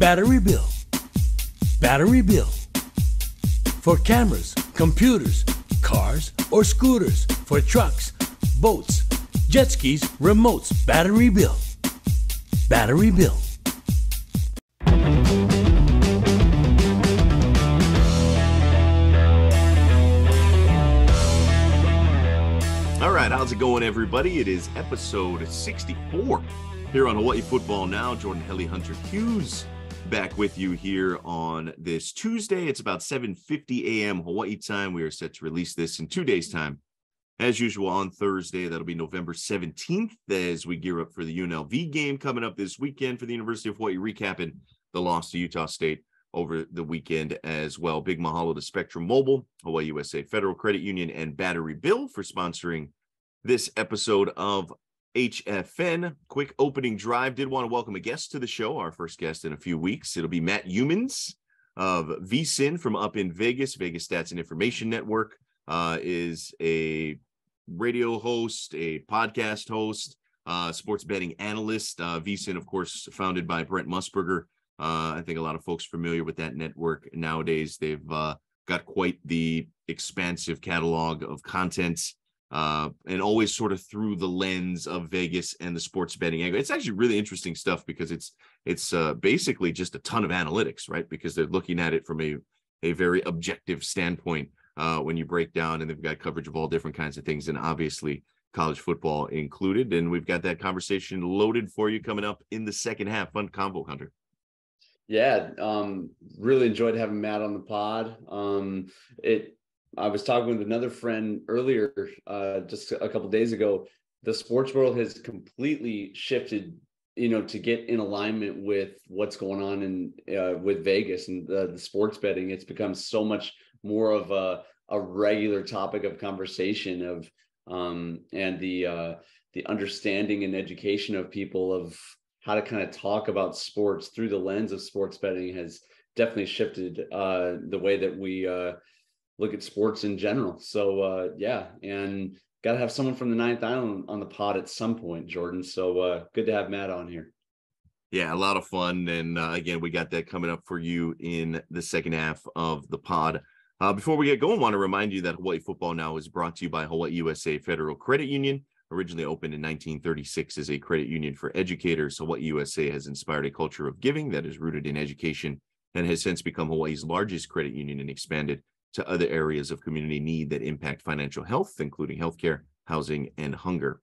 Battery Bill. Battery Bill. For cameras, computers, cars, or scooters, for trucks, boats, jet skis, remotes, Battery Bill. Battery Bill. All right, how's it going, everybody? It is episode 64 here on Hawaii Football Now. Jordan Helly, Hunter Hughes, back with you here on this Tuesday. It's about 7:50 a.m. Hawaii time. We are set to release this in 2 days' time. As usual, on Thursday, that'll be November 17th, as we gear up for the UNLV game coming up this weekend for the University of Hawaii, recapping the loss to Utah State over the weekend as well. Big mahalo to Spectrum Mobile, Hawaii USA Federal Credit Union, and Battery Bill for sponsoring this episode of HFN. Quick opening drive. Did want to welcome a guest to the show, our first guest in a few weeks. It'll be Matt Youmans of VSiN from up in Vegas. Vegas Stats and Information Network is a radio host, a podcast host, sports betting analyst. VSiN, of course, founded by Brent Musburger. I think a lot of folks familiar with that network nowadays. They've got quite the expansive catalog of content, and always sort of through the lens of Vegas and the sports betting angle. It's actually really interesting stuff because it's basically just a ton of analytics, right? Because they're looking at it from a very objective standpoint when you break down, and they've got coverage of all different kinds of things, and obviously college football included. And we've got that conversation loaded for you coming up in the second half. Fun convo, Hunter. Yeah, really enjoyed having Matt on the pod. I was talking with another friend earlier, just a couple of days ago. The sports world has completely shifted, to get in alignment with what's going on in with Vegas and the sports betting. It's become so much more of a regular topic of conversation and the understanding and education of people of how to kind of talk about sports through the lens of sports betting has definitely shifted the way that we look at sports in general. So yeah, and got to have someone from the Ninth Island on the pod at some point, Jordan. So good to have Matt on here. Yeah, a lot of fun. And again, we got that coming up for you in the second half of the pod. Before we get going, I want to remind you that Hawaii Football Now is brought to you by Hawaii USA Federal Credit Union. Originally opened in 1936 as a credit union for educators, Hawaii USA has inspired a culture of giving that is rooted in education and has since become Hawaii's largest credit union and expanded to other areas of community need that impact financial health, including healthcare, housing, and hunger.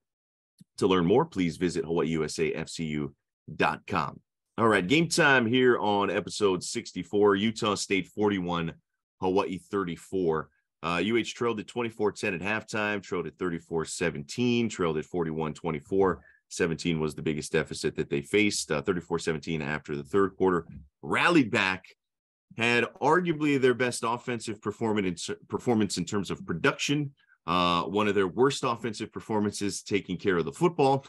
To learn more, please visit hawaiiusafcu.com. All right, game time here on episode 64, Utah State 41, Hawaii 34. UH trailed at 24-10 at halftime, trailed at 34-17, trailed at 41-24. 17 was the biggest deficit that they faced. 34-17 after the third quarter. Rallied back, had arguably their best offensive performance in terms of production. One of their worst offensive performances taking care of the football.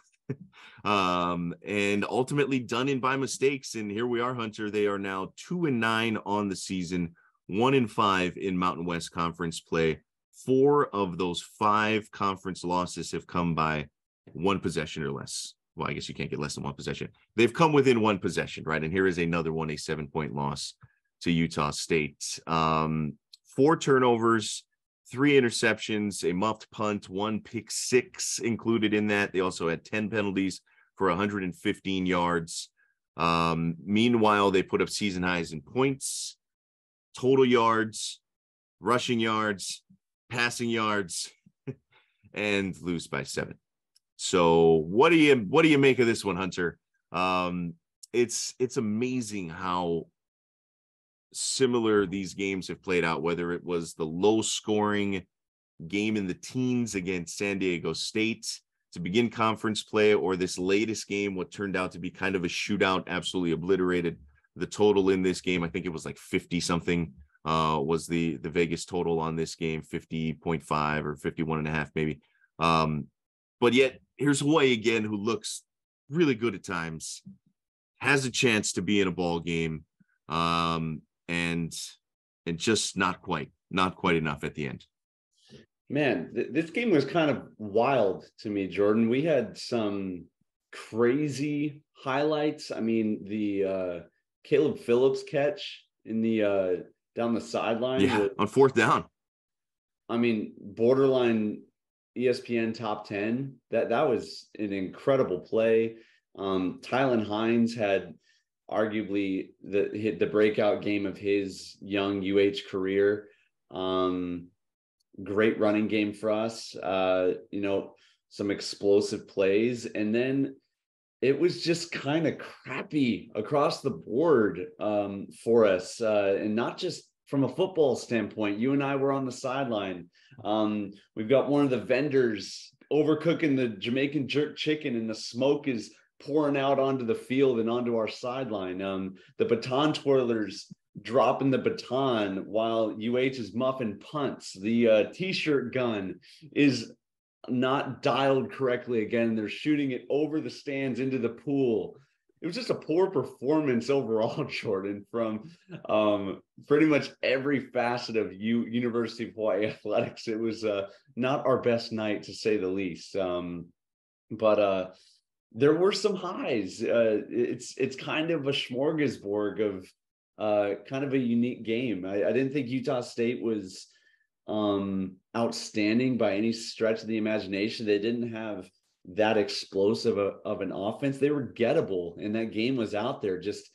And ultimately done in by mistakes. And here we are, Hunter. They are now 2-9 on the season. 1-5 in Mountain West Conference play. 4 of those 5 conference losses have come by 1 possession or less. Well, I guess you can't get less than 1 possession. They've come within 1 possession, right? And here is another one, a 7-point loss to Utah State. 4 turnovers, 3 interceptions, a muffed punt, 1 pick six included in that. They also had 10 penalties for 115 yards. Meanwhile, they put up season highs in points, total yards, rushing yards, passing yards, and lose by 7. So what do you make of this one, Hunter? It's amazing how similar these games have played out, whether it was the low scoring game in the teens against San Diego State to begin conference play, or this latest game, what turned out to be kind of a shootout, absolutely obliterated the total in this game. I think it was like 50 something was the Vegas total on this game, 50.5 or 51.5 maybe. But yet here's Hawaii again, who looks really good at times, has a chance to be in a ball game, and just not quite enough at the end. Man, this game was kind of wild to me, Jordan. We had some crazy highlights. I mean, the Caleb Phillips catch in the down the sideline. Yeah, on fourth down. I mean, borderline ESPN top 10. That was an incredible play. Tylan Hines had arguably the breakout game of his young UH career. Great running game for us. Some explosive plays, and then it was just kind of crappy across the board for us, and not just from a football standpoint. You and I were on the sideline. We've got one of the vendors overcooking the Jamaican jerk chicken, and the smoke is pouring out onto the field and onto our sideline. The baton twirlers dropping the baton while UH is muffing punts. The t-shirt gun is not dialed correctly again. They're shooting it over the stands into the pool. It was just a poor performance overall, Jordan, from pretty much every facet of University of Hawaii athletics. It was not our best night, to say the least. But there were some highs. It's kind of a smorgasbord of kind of a unique game. I didn't think Utah State was outstanding by any stretch of the imagination. They didn't have that explosive of an offense. They were gettable, and that game was out there. Just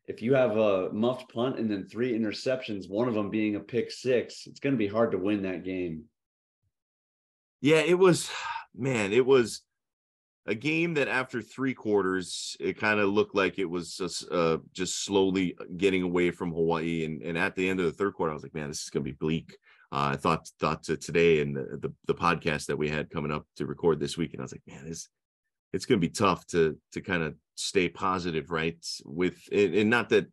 if you have a muffed punt and then 3 interceptions, one of them being a pick 6, it's going to be hard to win that game. Yeah, it was a game that after 3 quarters, it kind of looked like it was just slowly getting away from Hawaii. And at the end of the 3rd quarter, I was like, man, this is going to be bleak. I thought to today and the podcast that we had coming up to record this week, and I was like, man, it's going to be tough to kind of stay positive, right? And not that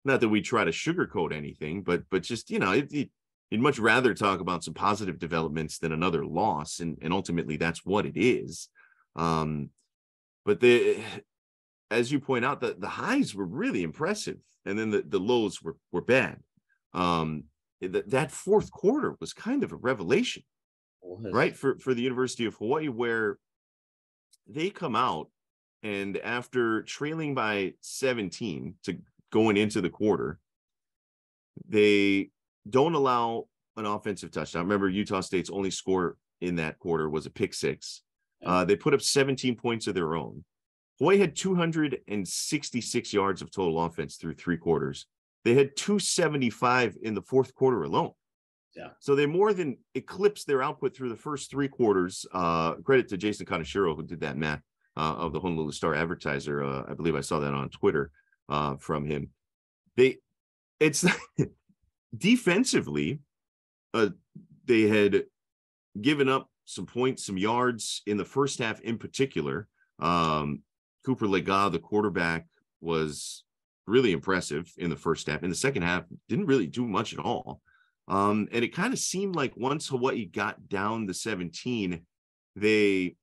we try to sugarcoat anything, but just, you'd much rather talk about some positive developments than another loss, and ultimately that's what it is. But as you point out, the highs were really impressive, and then the lows were bad. That 4th quarter was kind of a revelation, right? For the University of Hawaii, where they come out and after trailing by 17 to going into the quarter, they don't allow an offensive touchdown. Remember, Utah State's only score in that quarter was a pick 6. They put up 17 points of their own. Hawaii had 266 yards of total offense through 3 quarters. They had 275 in the 4th quarter alone. Yeah. So they more than eclipsed their output through the first 3 quarters. Credit to Jason Kaneshiro, who did that math of the Honolulu Star Advertiser. I believe I saw that on Twitter from him. It's defensively, they had given up some points, some yards in the first half in particular. Cooper Lega, the quarterback, was really impressive in the first half. In the second half, didn't really do much at all. And it kind of seemed like once Hawaii got down to 17, they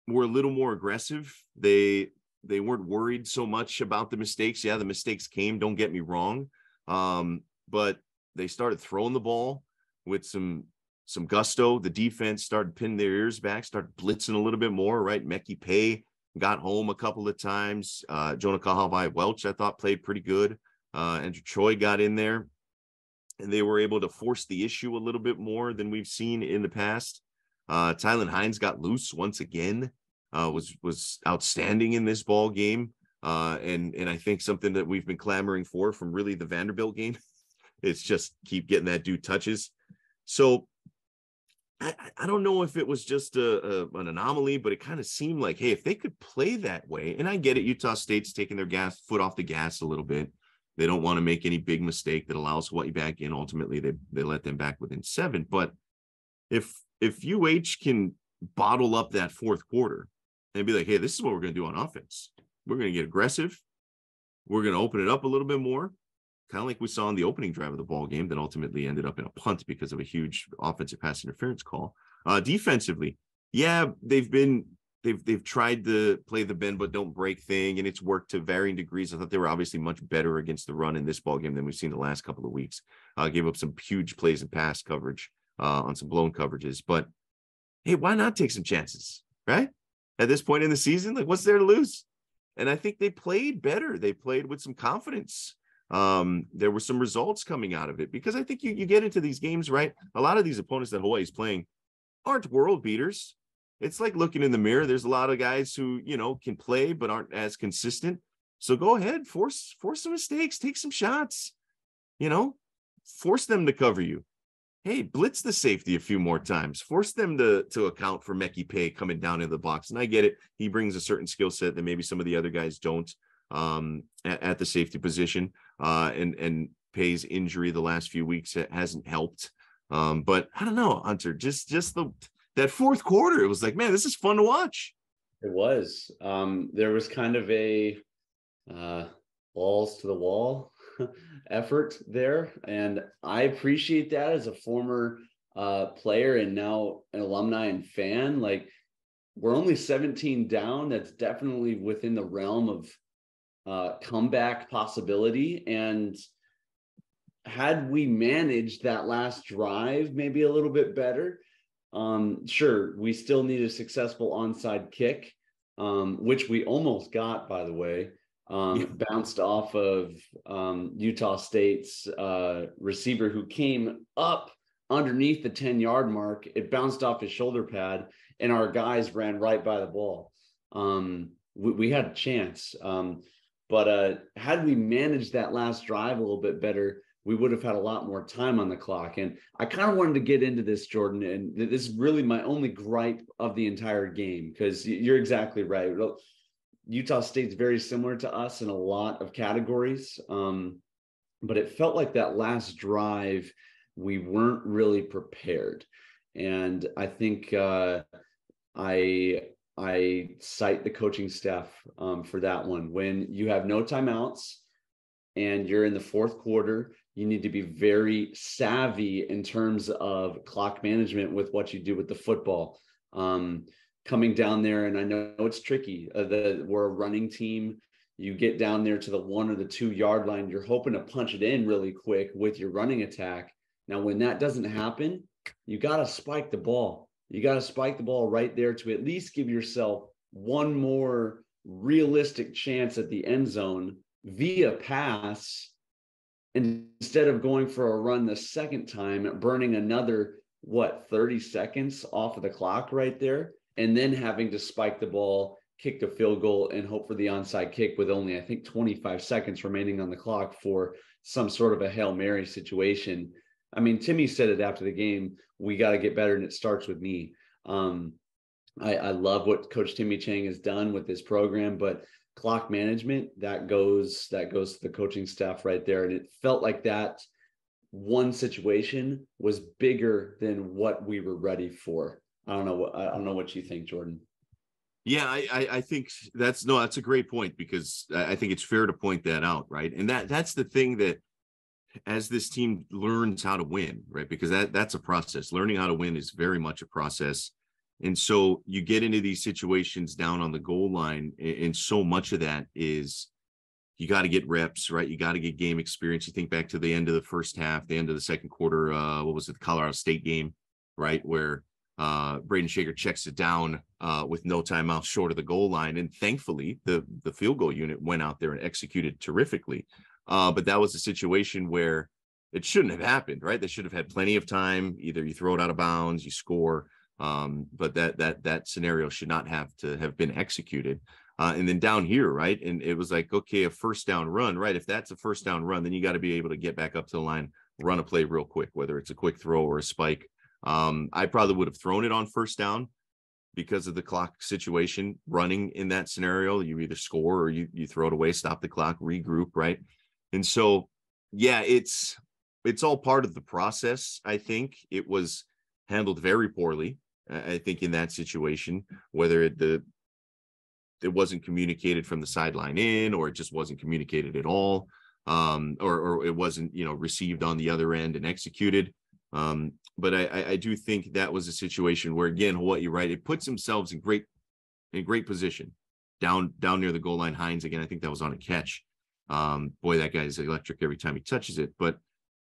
were a little more aggressive. They weren't worried so much about the mistakes. Yeah, the mistakes came, don't get me wrong. But they started throwing the ball with some gusto. The defense started pinning their ears back, started blitzing a little bit more, right? Meki Pei got home a couple of times. Jonah Kahavai-Welch, I thought, played pretty good. Andrew Choi got in there, and they were able to force the issue a little bit more than we've seen in the past. Tylan Hines got loose once again, was outstanding in this ball game. And I think something that we've been clamoring for from really the Vanderbilt game, it's just keep getting that dude touches. So I don't know if it was just an anomaly, but it kind of seemed like, hey, if they could play that way, and I get it, Utah State's taking their foot off the gas a little bit. They don't want to make any big mistake that allows Hawaii back in. Ultimately, they let them back within 7. But if UH can bottle up that 4th quarter and be like, hey, this is what we're going to do on offense. We're going to get aggressive. We're going to open it up a little bit more, kind of like we saw in the opening drive of the ball game that ultimately ended up in a punt because of a huge offensive pass interference call. Defensively, yeah, they've tried to play the bend but don't break thing, and it's worked to varying degrees. I thought they were obviously much better against the run in this ball game than we've seen the last couple of weeks. Gave up some huge plays and pass coverage on some blown coverages, but hey, why not take some chances, right? At this point in the season, like, what's there to lose? And I think they played better. They played with some confidence. There were some results coming out of it, because I think you get into these games, right? A lot of these opponents that Hawaii's playing aren't world beaters. It's like looking in the mirror. There's a lot of guys who, can play but aren't as consistent. So go ahead, force some mistakes, take some shots, force them to cover you. Hey, blitz the safety a few more times. Force them to account for Meki Pay coming down into the box. And I get it. He brings a certain skill set that maybe some of the other guys don't at the safety position. And Pay's injury the last few weeks hasn't helped. But I don't know, Hunter, just that fourth quarter, it was like, man, this is fun to watch. It was. There was kind of a balls to the wall effort there, and I appreciate that as a former player and now an alumni and fan. Like, we're only 17 down. That's definitely within the realm of comeback possibility. And had we managed that last drive maybe a little bit better, sure, we still need a successful onside kick, which we almost got, by the way. Bounced off of Utah State's receiver, who came up underneath the 10-yard mark. It bounced off his shoulder pad, and our guys ran right by the ball. We had a chance. But had we managed that last drive a little bit better, we would have had a lot more time on the clock. And I kind of wanted to get into this, Jordan, and this is really my only gripe of the entire game, because you're exactly right. Utah State's very similar to us in a lot of categories, but it felt like that last drive, we weren't really prepared. And I think I cite the coaching staff for that one. When you have no timeouts and you're in the fourth quarter, you need to be very savvy in terms of clock management with what you do with the football. Coming down there, and I know it's tricky. We're a running team. You get down there to the 1 or the 2 yard line. You're hoping to punch it in really quick with your running attack. Now, when that doesn't happen, you got to spike the ball. You got to spike the ball right there to at least give yourself one more realistic chance at the end zone via pass, instead of going for a run the second time, burning another, 30 seconds off of the clock right there, and then having to spike the ball, kick the field goal, and hope for the onside kick with only, I think, 25 seconds remaining on the clock for some sort of a Hail Mary situation. I mean, Timmy said it after the game, we got to get better, and it starts with me. I love what Coach Timmy Chang has done with this program, but clock management, that goes to the coaching staff right there. And it felt like that one situation was bigger than what we were ready for. I don't know what you think, Jordan. Yeah, I think that's a great point, because I think it's fair to point that out, right? And that's the thing, that as this team learns how to win, right? Because that's a process. Learning how to win is very much a process. And so you get into these situations down on the goal line, and so much of that is you got to get reps, right? You got to get game experience. You think back to the end of the first half, the end of the second quarter, what was it, the Colorado State game, right? Where Braden Shaker checks it down with no timeout short of the goal line. And thankfully, the field goal unit went out there and executed terrifically. But that was a situation where it shouldn't have happened, right? They should have had plenty of time. Either you throw it out of bounds, you score. But that scenario should not have to have been executed. And then down here, right? And it was like, okay, a first down run, right? If that's a first down run, then you got to be able to get back up to the line, run a play real quick, whether it's a quick throw or a spike. I probably would have thrown it on first down because of the clock situation. Running in that scenario, you either score or you throw it away, stop the clock, regroup, right? And so, yeah, it's all part of the process. I think it was handled very poorly. I think in that situation, whether it wasn't communicated from the sideline in, or it just wasn't communicated at all, or it wasn't, received on the other end and executed. But I do think that was a situation where, again, Hawaii, right, it puts themselves in great position down near the goal line. Hines, again, I think that was on a catch. Boy, that guy is electric every time he touches it. But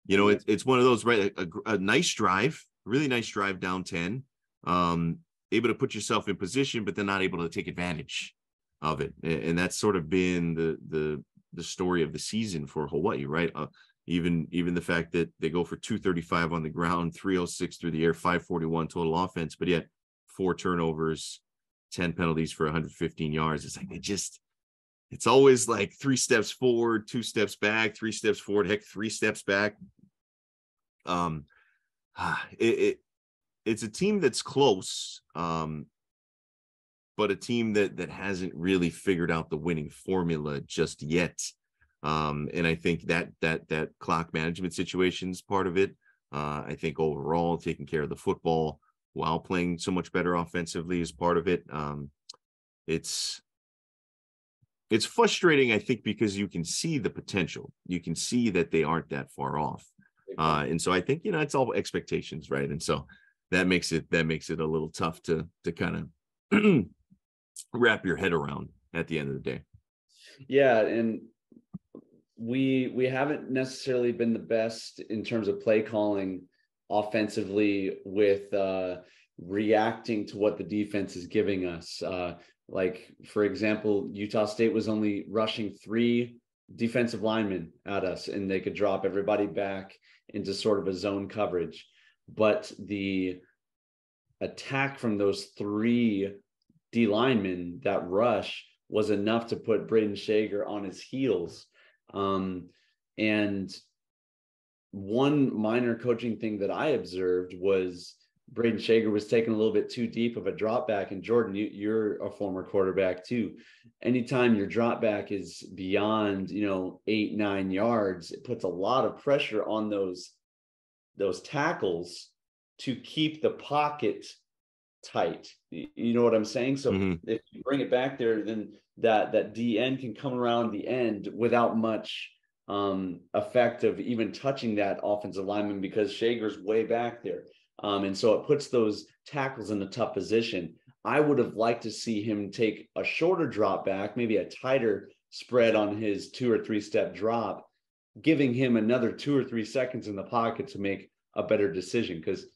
it's one of those, right? A nice drive, really nice drive down 10. Able to put yourself in position, but then not able to take advantage of it. And that's sort of been the story of the season for Hawaii, right? Even the fact that they go for 235 on the ground, 306 through the air, 541 total offense, but yet 4 turnovers, 10 penalties for 115 yards. It's like it's always like 3 steps forward, 2 steps back, 3 steps forward, heck, 3 steps back. It's a team that's close, but a team that hasn't really figured out the winning formula just yet. And I think that clock management situation is part of it. I think overall taking care of the football while playing so much better offensively is part of it. It's frustrating, I think, because you can see the potential. You can see that they aren't that far off. And so I think, it's all expectations, right? And so that makes it a little tough to kind of wrap your head around at the end of the day. Yeah, and we haven't necessarily been the best in terms of play calling offensively with reacting to what the defense is giving us. Like, for example, Utah State was only rushing 3 defensive linemen at us, and they could drop everybody back into sort of a zone coverage. But the attack from those 3 D linemen, that rush, was enough to put Braden Shager on his heels. And one minor coaching thing that I observed was Braden Shager was taking a little bit too deep of a drop back. And Jordan, you're a former quarterback too. Anytime your drop back is beyond, 8-9 yards, it puts a lot of pressure on those tackles to keep the pocket tight. You know what I'm saying? So if you bring it back there, then that DN can come around the end without much effect of even touching that offensive lineman, because Shager's way back there. And so it puts those tackles in a tough position. I would have liked to see him take a shorter drop back, maybe a tighter spread on his 2 or 3 step drop, giving him another 2 or 3 seconds in the pocket to make a better decision. Because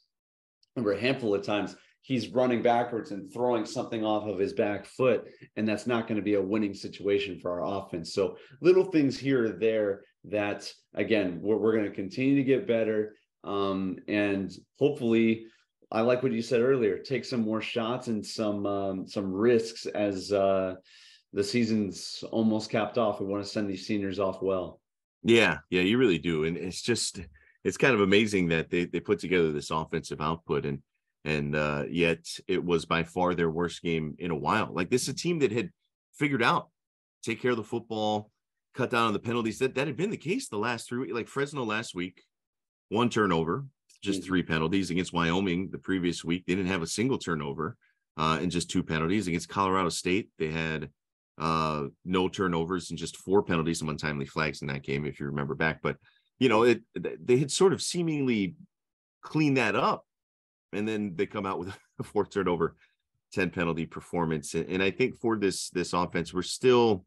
remember, a handful of times he's running backwards and throwing something off of his back foot, and that's not going to be a winning situation for our offense. So little things here or there that, again, we're going to continue to get better. And hopefully, I like what you said earlier, take some more shots and some risks as the season's almost capped off. We want to send these seniors off well. Yeah, you really do. And it's kind of amazing that they put together this offensive output, and yet it was by far their worst game in a while. Like, this is a team that had figured out, take care of the football, cut down on the penalties. That had been the case the last 3 weeks. Like Fresno last week, 1 turnover, just 3 penalties. Against Wyoming the previous week, they didn't have a single turnover and just 2 penalties. Against Colorado State, they had no turnovers and just 4 penalties, some untimely flags in that game, if you remember back. But, they had sort of seemingly cleaned that up. And then they come out with a 4 turnover, 10 penalty performance. And I think for this offense, we're still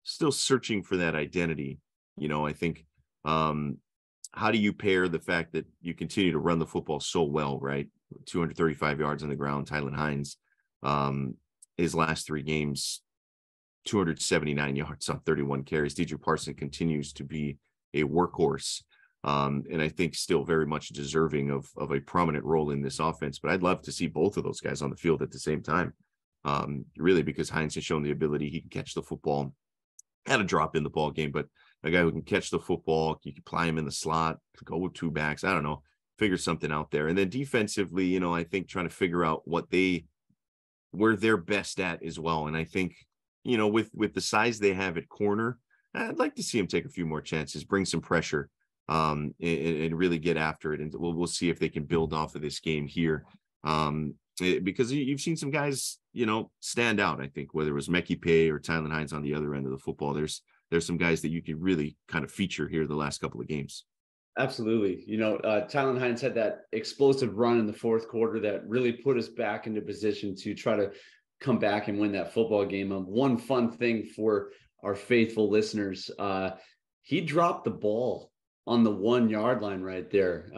searching for that identity. I think, how do you pair the fact that you continue to run the football so well, right? 235 yards on the ground. Tylan Hines, his last 3 games, 279 yards on 31 carries. DJ Parson continues to be a workhorse. And I think still very much deserving of a prominent role in this offense. But I'd love to see both of those guys on the field at the same time. Really, because Hines has shown the ability, he can catch the football, had a drop in the ball game, but a guy who can catch the football, you can ply him in the slot, go with 2 backs. I don't know, figure something out there. And then defensively, I think trying to figure out where they're best at as well. And I think, with the size they have at corner, I'd like to see him take a few more chances, bring some pressure, and really get after it. And we'll see if they can build off of this game here. Because you've seen some guys, stand out. I think whether it was Mekhi Pay or Tylan Hines on the other end of the football, there's some guys that you could really kind of feature here the last couple of games. Absolutely. Tylan Hines had that explosive run in the 4th quarter that really put us back into position to try to come back and win that football game. One fun thing for our faithful listeners, he dropped the ball on the 1 yard line right there.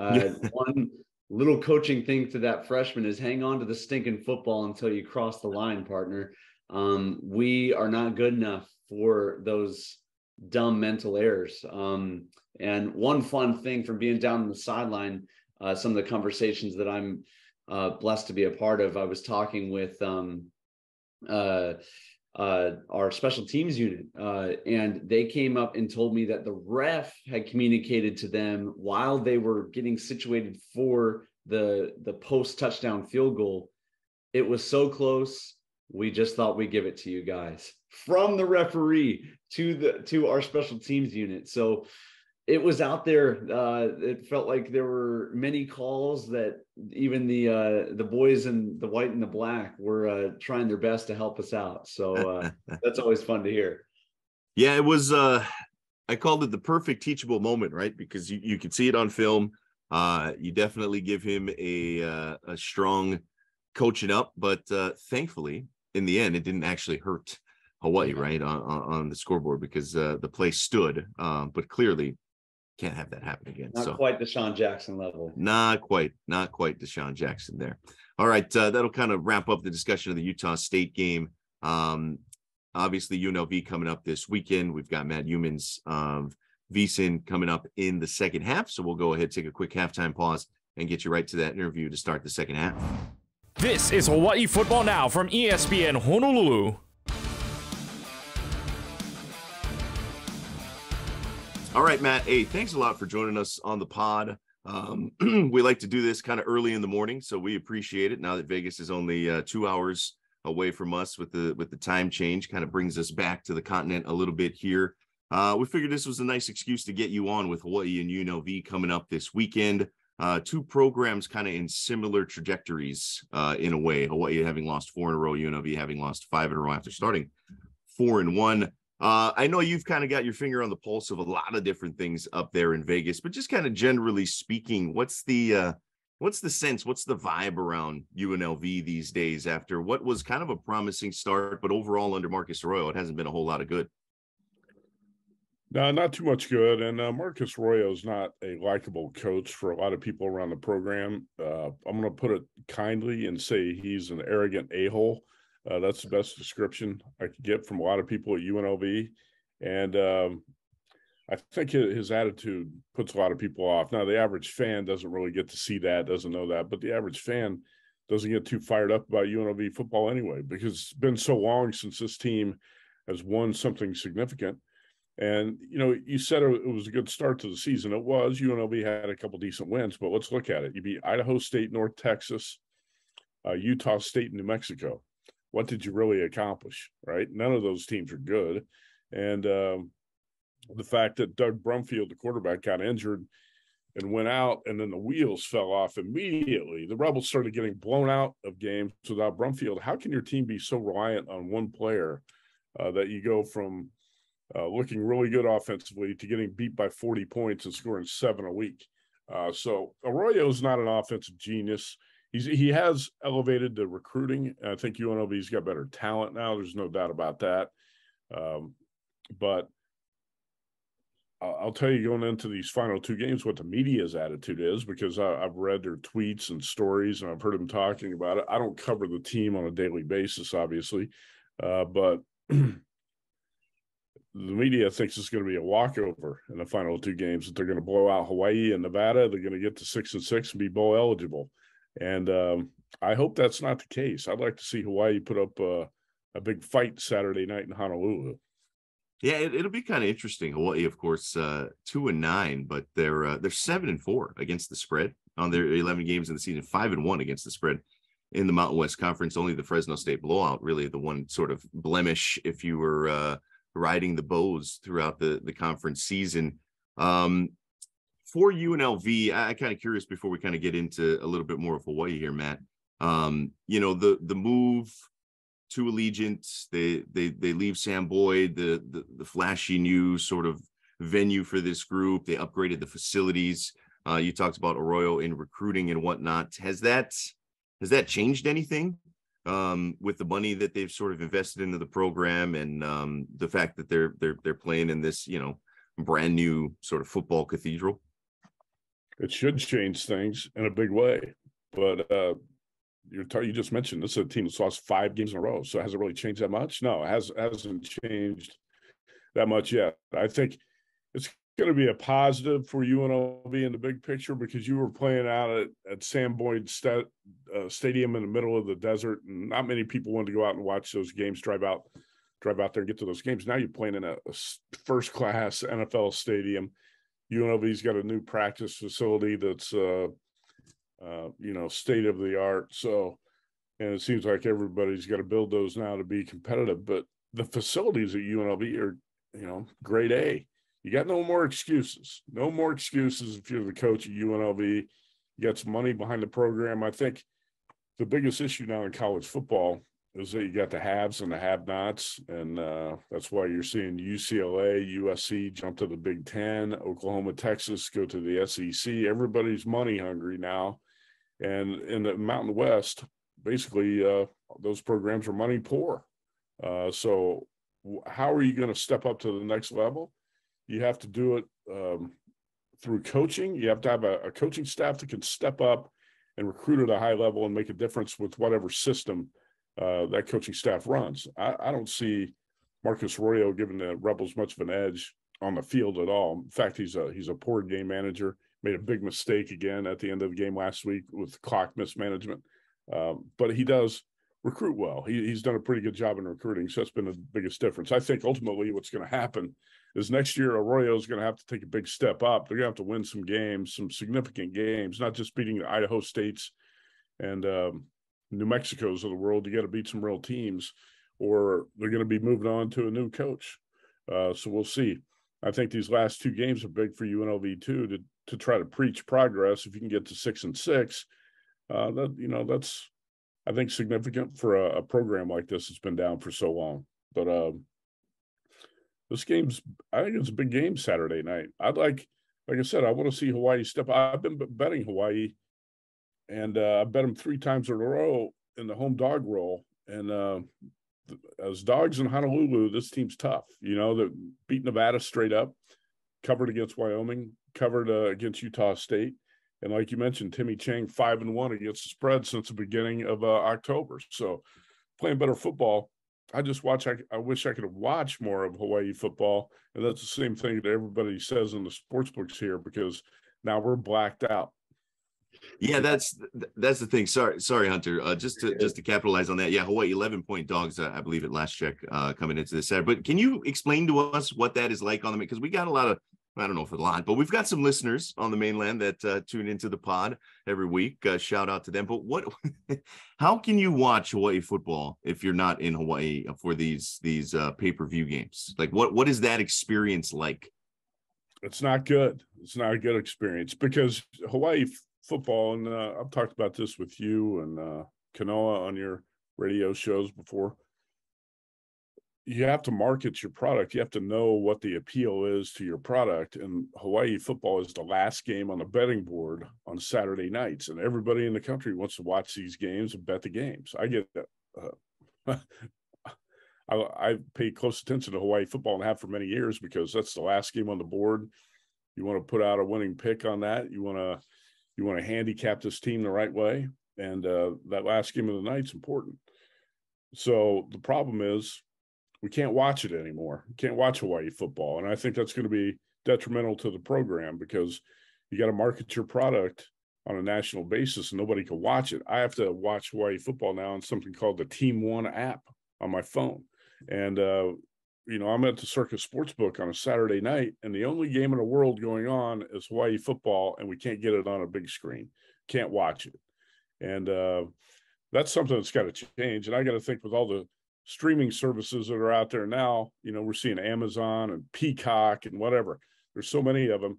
One little coaching thing to that freshman is hang on to the stinking football until you cross the line, partner. We are not good enough for those dumb mental errors. And one fun thing from being down on the sideline, some of the conversations that I'm blessed to be a part of, I was talking with our special teams unit, and they came up and told me that the ref had communicated to them while they were getting situated for the post touchdown field goal. It was so close, we just thought we'd give it to you guys, from the referee to our special teams unit. So it was out there. It felt like there were many calls that even the boys in the white and the black were trying their best to help us out. So that's always fun to hear. Yeah, it was. I called it the perfect teachable moment, right? Because you could see it on film. You definitely give him a strong coaching up, but thankfully, in the end, it didn't actually hurt Hawaii, right, on the scoreboard, because the play stood. But clearly, can't have that happen again. Not quite Deshaun Jackson level. Not quite Deshaun Jackson there. All right, that'll kind of wrap up the discussion of the Utah State game. Obviously, UNLV coming up this weekend. We've got Matt Youmans of VSiN coming up in the second half. So we'll go ahead, take a quick halftime pause, and get you right to that interview to start the second half. This is Hawaii Football Now from ESPN Honolulu. All right, Matt. Hey, thanks a lot for joining us on the pod. We like to do this kind of early in the morning, so we appreciate it. Now that Vegas is only 2 hours away from us with the time change, kind of brings us back to the continent a little bit here. We figured this was a nice excuse to get you on with Hawaii and UNLV coming up this weekend. Two programs kind of in similar trajectories in a way. Hawaii having lost 4 in a row, UNLV having lost 5 in a row after starting 4-1. I know you've kind of got your finger on the pulse of a lot of different things up there in Vegas, but just kind of generally speaking, what's the sense, what's the vibe around UNLV these days after what was kind of a promising start, but overall under Marcus Arroyo, it hasn't been a whole lot of good? No, not too much good. And Marcus Arroyo is not a likable coach for a lot of people around the program. I'm going to put it kindly and say he's an arrogant a-hole. That's the best description I could get from a lot of people at UNLV. And I think his attitude puts a lot of people off. Now, the average fan doesn't really get to see that, doesn't know that, but the average fan doesn't get too fired up about UNLV football anyway, because it's been so long since this team has won something significant. And, you know, you said it was a good start to the season. It was. UNLV had a couple decent wins, but let's look at it. You beat Idaho State, North Texas, Utah State, and New Mexico. What did you really accomplish, right? None of those teams are good. And the fact that Doug Brumfield, the quarterback, got injured and went out, and then the wheels fell off immediately. The Rebels started getting blown out of games without Brumfield. How can your team be so reliant on one player that you go from looking really good offensively to getting beat by 40 points and scoring 7 a week? So Arroyo is not an offensive genius. He has elevated the recruiting. I think UNLV's got better talent now. There's no doubt about that. But I'll tell you, going into these final 2 games, what the media's attitude is, because I've read their tweets and stories, and I've heard them talking about it. I don't cover the team on a daily basis, obviously, but the media thinks it's going to be a walkover in the final 2 games, that they're going to blow out Hawaii and Nevada. They're going to get to 6-6 and be bowl eligible. And I hope that's not the case. I'd like to see Hawaii put up a big fight Saturday night in Honolulu. Yeah, it'll be kind of interesting. Hawaii, of course, 2-9, but they're 7-4 against the spread on their 11 games in the season, 5-1 against the spread in the Mountain West Conference. Only the Fresno State blowout, really the one sort of blemish if you were riding the bows throughout the conference season. For UNLV, I'm kind of curious before we kind of get into a little bit more of Hawaii here, Matt. You know, the move to Allegiant, they leave Sam Boyd, the flashy new sort of venue for this group. They upgraded the facilities. You talked about Arroyo in recruiting and whatnot. Has that changed anything with the money that they've sort of invested into the program and the fact that they're playing in this, you know, brand new sort of football cathedral? It should change things in a big way, but you just mentioned this is a team that's lost 5 games in a row. So has it really changed that much? No, it hasn't changed that much yet. I think it's going to be a positive for UNLV in the big picture because you were playing out at Sam Boyd Stadium in the middle of the desert, and not many people wanted to go out and watch those games, drive out there and get to those games. Now you're playing in a first-class NFL stadium. UNLV's got a new practice facility that's state of the art. So, and it seems like everybody's got to build those now to be competitive. But the facilities at UNLV are, grade A. You got no more excuses. No more excuses if you're the coach at UNLV. You got some money behind the program. I think the biggest issue now in college football is that you got the haves and the have-nots, and that's why you're seeing UCLA, USC jump to the Big Ten, Oklahoma, Texas go to the SEC. Everybody's money hungry now. And in the Mountain West, basically, those programs are money poor. So how are you going to step up to the next level? You have to do it through coaching. You have to have a coaching staff that can step up and recruit at a high level and make a difference with whatever system that coaching staff runs. I don't see Marcus Arroyo giving the Rebels much of an edge on the field at all. In fact, he's a poor game manager. Made a big mistake again at the end of the game last week with clock mismanagement. But he does recruit well. He's done a pretty good job in recruiting, so that's been the biggest difference. I think ultimately what's going to happen is next year Arroyo is going to have to take a big step up. They're going to have to win some games, some significant games, not just beating the Idaho States and New Mexico's of the world. You got to beat some real teams, or they're going to be moving on to a new coach. So we'll see. I think these last 2 games are big for UNLV too, to try to preach progress. If you can get to 6-6, that's, I think, significant for a program like this that's been down for so long. But I think it's a big game Saturday night. Like I said, I want to see Hawaii step up. I've been betting Hawaii, and I bet them 3 times in a row in the home dog roll. And as dogs in Honolulu, this team's tough. They beat Nevada straight up, covered against Wyoming, covered against Utah State. And like you mentioned, Timmy Chang 5-1 against the spread since the beginning of October. So playing better football. I wish I could have watched more of Hawaii football. And that's the same thing that everybody says in the sports books here, because now we're blacked out. Yeah, that's the thing. Sorry, Hunter. Just to capitalize on that. Yeah, Hawaii 11-point dogs, I believe at last check, coming into this Saturday. But can you explain to us what that is like on the, because we got a lot of, I don't know if a lot, but we've got some listeners on the mainland that tune into the pod every week. Shout out to them. But how can you watch Hawaii football if you're not in Hawaii for these pay-per-view games? Like, what is that experience like? It's not good. It's not a good experience because Hawaii football, and I've talked about this with you and Kanoa on your radio shows before. You have to market your product. You have to know what the appeal is to your product. And Hawaii football is the last game on the betting board on Saturday nights. And everybody in the country wants to watch these games and bet the games. I get that. I pay close attention to Hawaii football and have for many years because that's the last game on the board. You want to put out a winning pick on that. You want to handicap this team the right way. And that last game of the night is important. So the problem is, we can't watch it anymore. We can't watch Hawaii football. And I think that's going to be detrimental to the program because you got to market your product on a national basis and nobody can watch it. I have to watch Hawaii football now on something called the Team One app on my phone. And, I'm at the Circus Sportsbook on a Saturday night, and the only game in the world going on is Hawaii football, and we can't get it on a big screen. Can't watch it. And that's something that's got to change. And I got to think with all the streaming services that are out there now, we're seeing Amazon and Peacock and whatever. There's so many of them.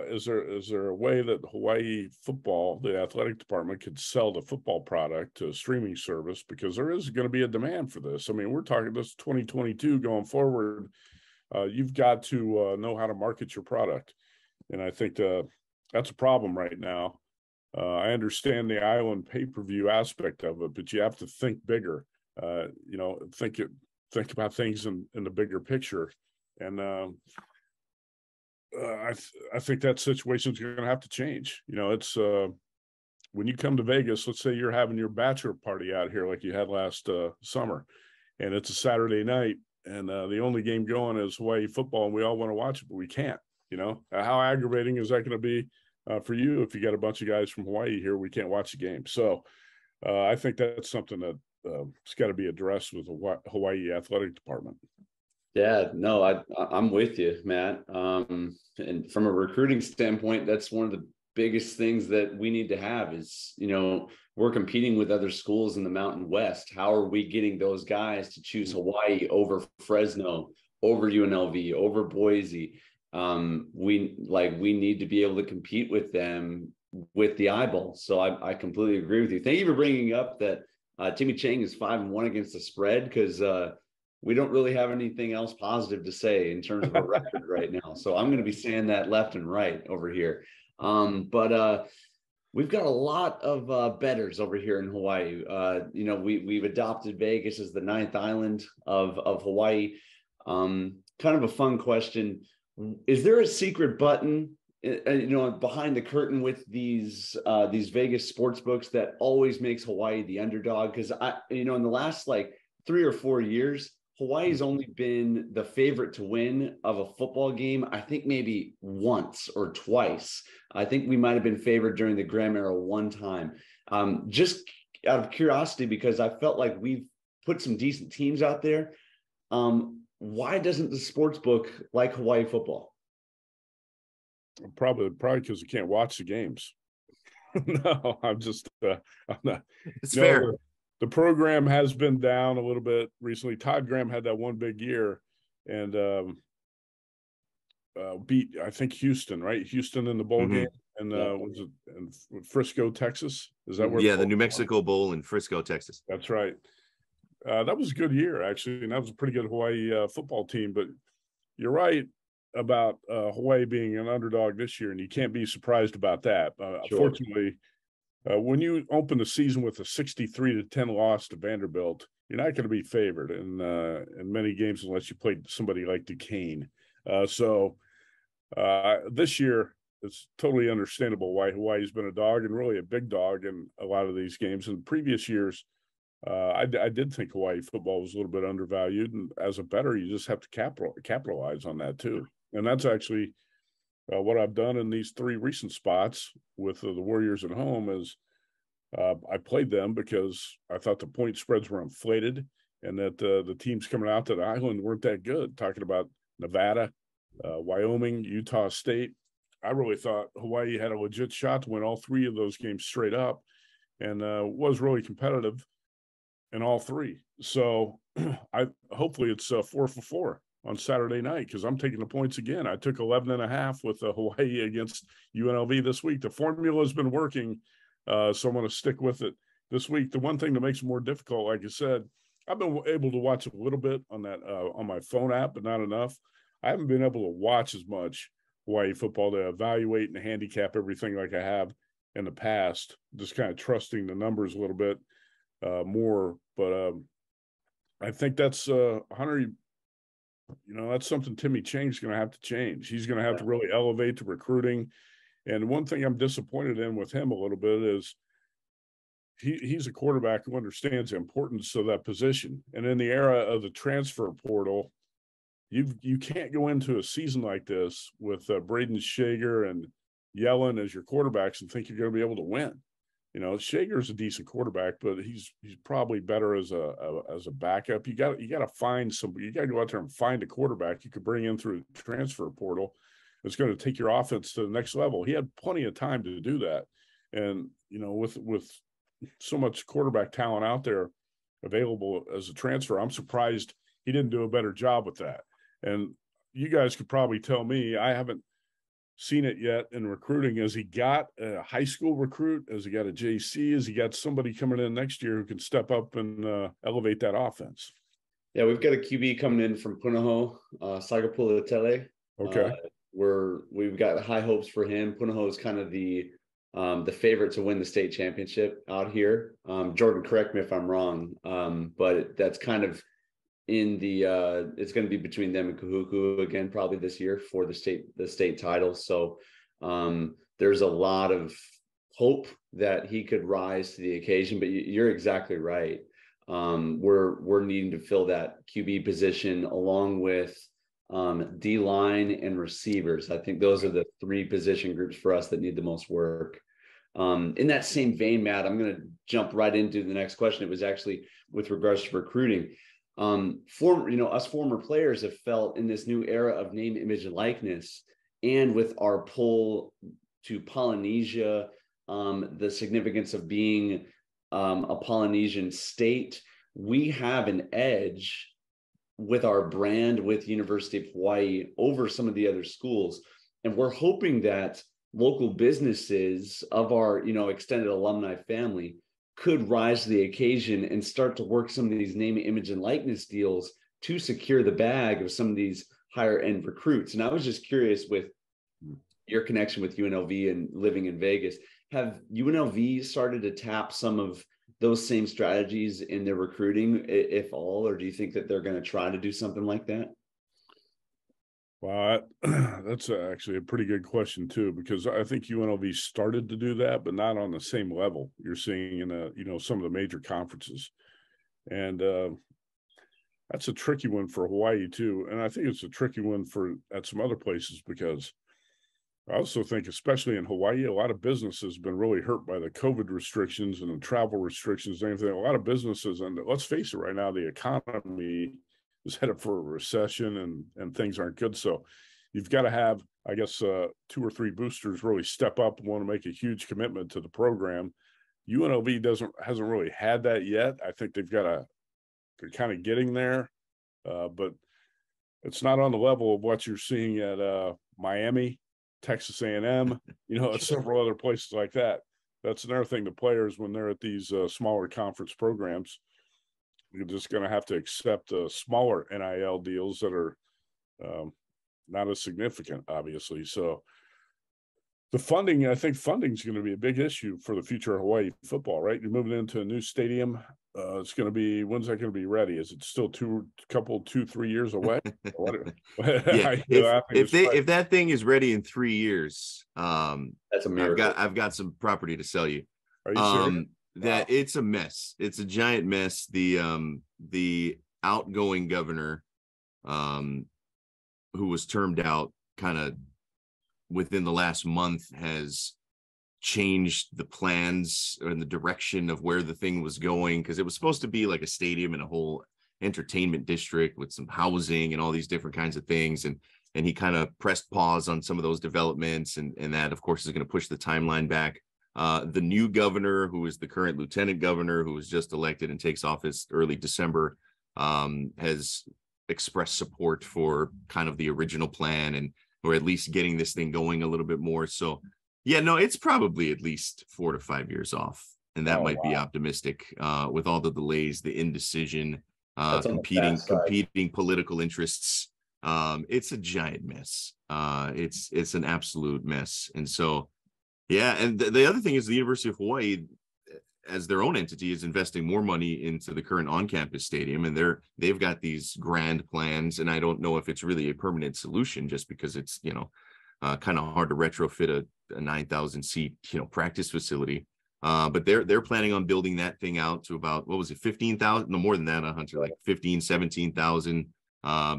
Is there a way that Hawaii football, the athletic department, could sell the football product to a streaming service? Because there is going to be a demand for this. I mean, we're talking this 2022 going forward. You've got to know how to market your product. And I think that's a problem right now. I understand the island pay-per-view aspect of it, but you have to think bigger. Think about things in the bigger picture. And I think that situation is going to have to change. It's when you come to Vegas, let's say you're having your bachelor party out here like you had last summer, and it's a Saturday night, and the only game going is Hawaii football, and we all want to watch it, but we can't. How aggravating is that going to be for you if you got a bunch of guys from Hawaii here? We can't watch the game. So I think that's something that it's got to be addressed with the Hawaii athletic department. Yeah, no, I'm with you, Matt. And from a recruiting standpoint, that's one of the biggest things that we need to have is, we're competing with other schools in the Mountain West. How are we getting those guys to choose Hawaii over Fresno, over UNLV, over Boise? We need to be able to compete with them with the eyeball. So I completely agree with you. Thank you for bringing up that Timmy Chang is 5-1 against the spread, because we don't really have anything else positive to say in terms of a record right now. So I'm going to be saying that left and right over here. But we've got a lot of bettors over here in Hawaii. We've adopted Vegas as the 9th island of Hawaii. Kind of a fun question. Is there a secret button, behind the curtain with these Vegas sports books that always makes Hawaii the underdog? Because in the last 3 or 4 years, Hawaii's only been the favorite to win of a football game, I think maybe once or twice. I think we might have been favored during the Graham era one time. Just out of curiosity, because I felt like we've put some decent teams out there. Why doesn't the sports book like Hawaii football? Probably because you can't watch the games. No, I'm not. It's fair. The program has been down a little bit recently. Todd Graham had that one big year and beat, I think, Houston, right? Houston in the bowl game. And was it in Frisco, Texas? Is that where? Yeah, the New Mexico Bowl in Frisco, Texas. That's right. That was a good year, actually, and that was a pretty good Hawaii football team. But you're right about Hawaii being an underdog this year, and you can't be surprised about that. Sure. Fortunately, when you open the season with a 63-10 loss to Vanderbilt, you're not going to be favored in many games unless you played somebody like Duquesne. So this year, it's totally understandable why Hawaii's been a dog, and really a big dog in a lot of these games. In previous years, I did think Hawaii football was a little bit undervalued, and as a bettor, you just have to capitalize on that too. And that's actually what I've done in these 3 recent spots with the Warriors at home is I played them because I thought the point spreads were inflated and that the teams coming out to the island weren't that good. Talking about Nevada, Wyoming, Utah State. I really thought Hawaii had a legit shot to win all 3 of those games straight up, and was really competitive in all 3. So hopefully it's 4 for 4 on Saturday night, because I'm taking the points again. I took 11.5 with Hawaii against UNLV this week. The formula has been working, so I'm going to stick with it this week. The one thing that makes it more difficult, like I said, I've been able to watch a little bit on that on my phone app, but not enough. I haven't been able to watch as much Hawaii football to evaluate and handicap everything like I have in the past, just kind of trusting the numbers a little bit more. But I think that's Hunter, that's something Timmy Chang's going to have to change. He's going to have to really elevate the recruiting. And one thing I'm disappointed in with him a little bit is he's a quarterback who understands the importance of that position. And in the era of the transfer portal, you can't go into a season like this with Braden Shager and Yellen as your quarterbacks and think you're going to be able to win. Shager's a decent quarterback, but he's probably better as a backup. You got to find somebody. You got to go out there and find a quarterback you could bring in through the transfer portal that's going to take your offense to the next level. He had plenty of time to do that, and with so much quarterback talent out there available as a transfer, I'm surprised he didn't do a better job with that. And you guys could probably tell me, I haven't seen it yet in recruiting. Has he got a high school recruit? Has he got a JC? Has he got somebody coming in next year who can step up and elevate that offense? Yeah, we've got a QB coming in from Punahou, Sagapula Tele. Okay. We've got high hopes for him. Punahou is kind of the favorite to win the state championship out here. Jordan, correct me if I'm wrong, but that's kind of in the it's going to be between them and Kahuku again probably this year for the state title. So there's a lot of hope that he could rise to the occasion, but you're exactly right. We're needing to fill that QB position along with D line and receivers. I think those are the three position groups for us that need the most work. In that same vein, Matt, I'm going to jump right into the next question. It was actually with regards to recruiting. Us former players have felt in this new era of name, image, and likeness, and with our pull to Polynesia, the significance of being a Polynesian state, we have an edge with our brand with University of Hawaii over some of the other schools. And we're hoping that local businesses of our, extended alumni family could rise to the occasion and start to work some of these name, image, and likeness deals to secure the bag of some of these higher end recruits. And I was just curious, with your connection with UNLV and living in Vegas, have UNLV started to tap some of those same strategies in their recruiting, if all, or do you think that they're going to try to do something like that? Well, that's actually a pretty good question too, because I think UNLV started to do that, but not on the same level you're seeing in some of the major conferences. And that's a tricky one for Hawaii too. And I think it's a tricky one at some other places, because I also think, especially in Hawaii, a lot of businesses have been really hurt by the COVID restrictions and the travel restrictions and everything. A lot of businesses, and let's face it, right now, the economy is headed for a recession and things aren't good. So you've got to have, I guess, 2 or 3 boosters really step up and want to make a huge commitment to the program. UNLV hasn't really had that yet. I think they're kind of getting there, but it's not on the level of what you're seeing at Miami, Texas A&M, several other places like that. That's another thing. The players, when they're at these smaller conference programs, you're just going to have to accept smaller NIL deals that are not as significant, obviously. So the funding, I think funding is going to be a big issue for the future of Hawaii football, right? You're moving into a new stadium. It's going to be, when's that going to be ready? Is it still 2, 3 years away? Yeah. If that thing is ready in 3 years, that's a miracle. I've got some property to sell you. Are you serious? That it's a mess. It's a giant mess. The outgoing governor, who was termed out kind of within the last month, has changed the plans and the direction of where the thing was going, because it was supposed to be like a stadium and a whole entertainment district with some housing and all these different kinds of things, and he kind of pressed pause on some of those developments, and that of course is going to push the timeline back. The new governor, who is the current lieutenant governor, who was just elected and takes office early December, has expressed support for kind of the original plan, or at least getting this thing going a little bit more. So yeah, no, it's probably at least 4 to 5 years off. And that might be optimistic, with all the delays, the indecision, competing political interests. It's a giant mess. It's an absolute mess. And so, yeah. And the other thing is, the University of Hawaii, as their own entity, is investing more money into the current on-campus stadium, and they've got these grand plans. And I don't know if it's really a permanent solution, just because it's kind of hard to retrofit a 9,000 seat practice facility. But they're planning on building that thing out to about, what was it, 15,000? No, more than that, Hunter, like 15, 17,000.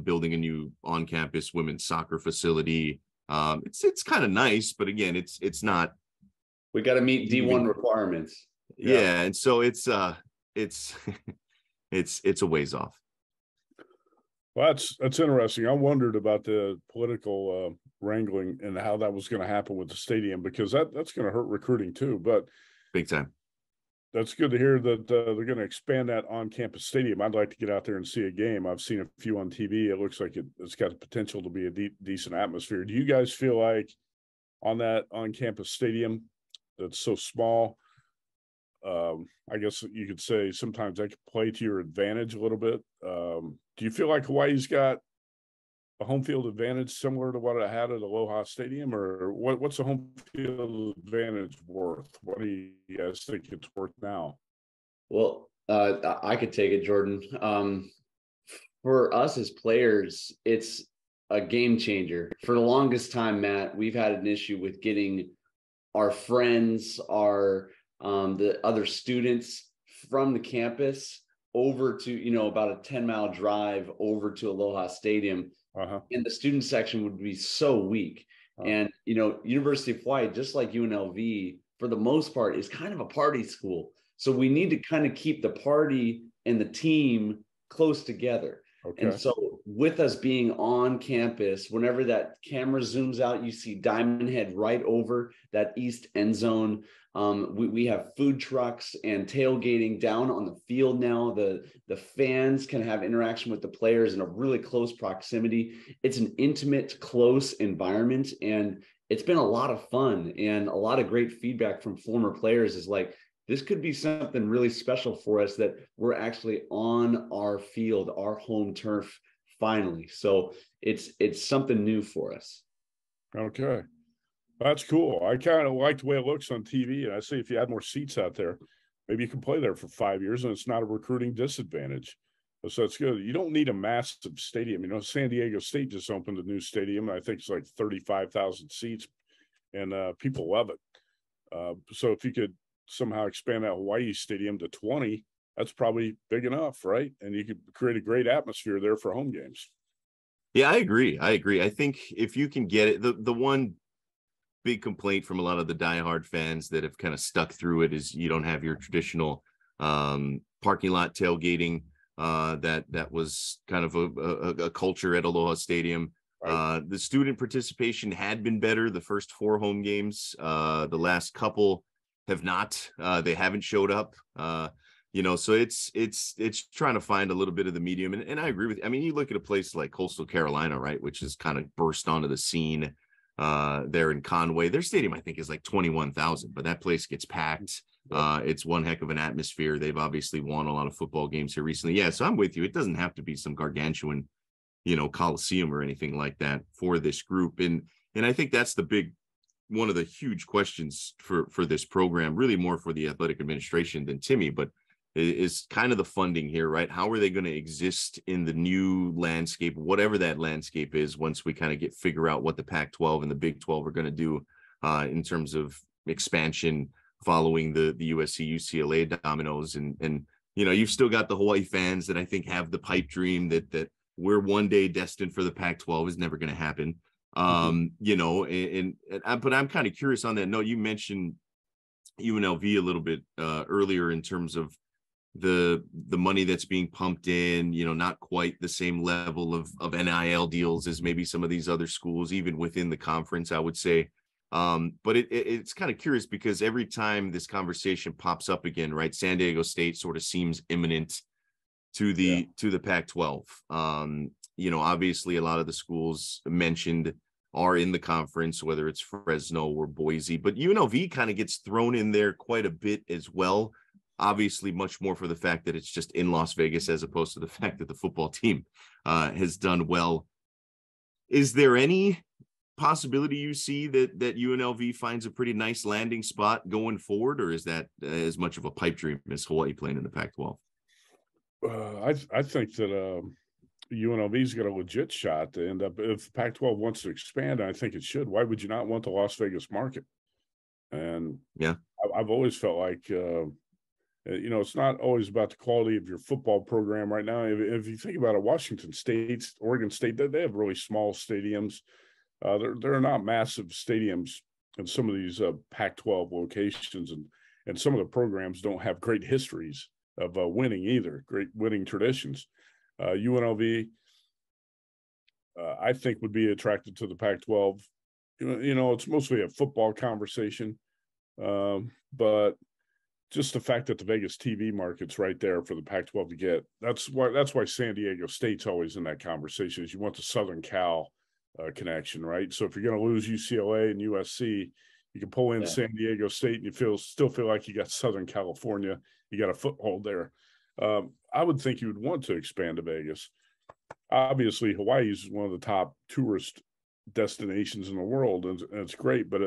Building a new on-campus women's soccer facility. It's kind of nice, but again, it's not. We got to meet D1 requirements. Yeah, and so it's it's a ways off. Well, that's interesting. I wondered about the political wrangling and how that was going to happen with the stadium, because that's going to hurt recruiting too. But big time. That's good to hear that they're going to expand that on-campus stadium. I'd like to get out there and see a game. I've seen a few on TV. It looks like it's got the potential to be a decent atmosphere. Do you guys feel like on that on-campus stadium that's so small, I guess you could say sometimes that could play to your advantage a little bit? Do you feel like Hawaii's got a home field advantage similar to what it had at Aloha Stadium, or what's the home field advantage worth? What do you guys think it's worth now? Well, I could take it, Jordan. For us as players, it's a game changer. For the longest time, Matt, we've had an issue with getting our friends, the other students from the campus over to, about a 10-mile drive over to Aloha Stadium. And the student section would be so weak. And, University of Hawaii, just like UNLV, for the most part, is kind of a party school. So we need to kind of keep the party and the team close together. Okay. And so with us being on campus, whenever that camera zooms out, you see Diamond Head right over that east end zone. We have food trucks and tailgating down on the field now. The fans can have interaction with the players in a really close proximity. It's an intimate, close environment, and it's been a lot of fun, and a lot of great feedback from former players is like, this could be something really special for us, that we're actually on our field, our home turf, finally. So it's something new for us. Okay. That's cool. I kind of like the way it looks on TV. And I say, if you had more seats out there, maybe you can play there for 5 years and it's not a recruiting disadvantage. So it's good. You don't need a massive stadium. San Diego State just opened a new stadium. I think it's like 35,000 seats, and people love it. So if you could somehow expand that Hawaii stadium to 20, that's probably big enough, right? And you could create a great atmosphere there for home games. Yeah, I agree. I think if you can get it, the one big complaint from a lot of the diehard fans that have kind of stuck through it is you don't have your traditional parking lot tailgating. That was kind of a culture at Aloha Stadium. Right. The student participation had been better the first 4 home games. The last couple have not. They haven't showed up. So it's trying to find a little bit of the medium. And I agree with you. I mean, you look at a place like Coastal Carolina, right, which has kind of burst onto the scene there in Conway. Their stadium, I think, is like 21,000, but that place gets packed. It's one heck of an atmosphere. They've obviously won a lot of football games here recently. Yeah, so I'm with you. It doesn't have to be some gargantuan, coliseum or anything like that for this group. And I think that's one of the huge questions for this program, really more for the athletic administration than Timmy, but is kind of the funding here, right? How are they going to exist in the new landscape, whatever that landscape is, once we kind of figure out what the Pac-12 and the Big 12 are going to do in terms of expansion following the USC UCLA dominoes. And you've still got the Hawaii fans that I think have the pipe dream that we're one day destined for the Pac-12. Is never going to happen. But I'm kind of curious on that note. You mentioned UNLV a little bit earlier in terms of the money that's being pumped in, not quite the same level of NIL deals as maybe some of these other schools, even within the conference, I would say. But it's kind of curious because every time this conversation pops up again, right, San Diego State sort of seems imminent to the Pac-12. Obviously a lot of the schools mentioned are in the conference, whether it's Fresno or Boise, but UNLV kind of gets thrown in there quite a bit as well. Obviously much more for the fact that it's just in Las Vegas as opposed to the fact that the football team has done well. Is there any possibility you see that UNLV finds a pretty nice landing spot going forward, or is that as much of a pipe dream as Hawaii playing in the Pac-12? I think that UNLV's got a legit shot to end up, if Pac-12 wants to expand, and I think it should. Why would you not want the Las Vegas market? And yeah, I've always felt like it's not always about the quality of your football program right now. If you think about it, Washington State, Oregon State, they have really small stadiums. They're not massive stadiums in some of these Pac-12 locations, and some of the programs don't have great histories of winning either, great winning traditions. UNLV, I think, would be attracted to the Pac-12. It's mostly a football conversation, but just the fact that the Vegas TV market's right there for the Pac-12 to get. That's why San Diego State's always in that conversation. Is you want the Southern Cal connection, right? So if you're going to lose UCLA and USC, you can pull in San Diego State, and you still feel like you got Southern California. You got a foothold there. I would think you would want to expand to Vegas. Obviously, Hawaii is one of the top tourist destinations in the world, and it's great. But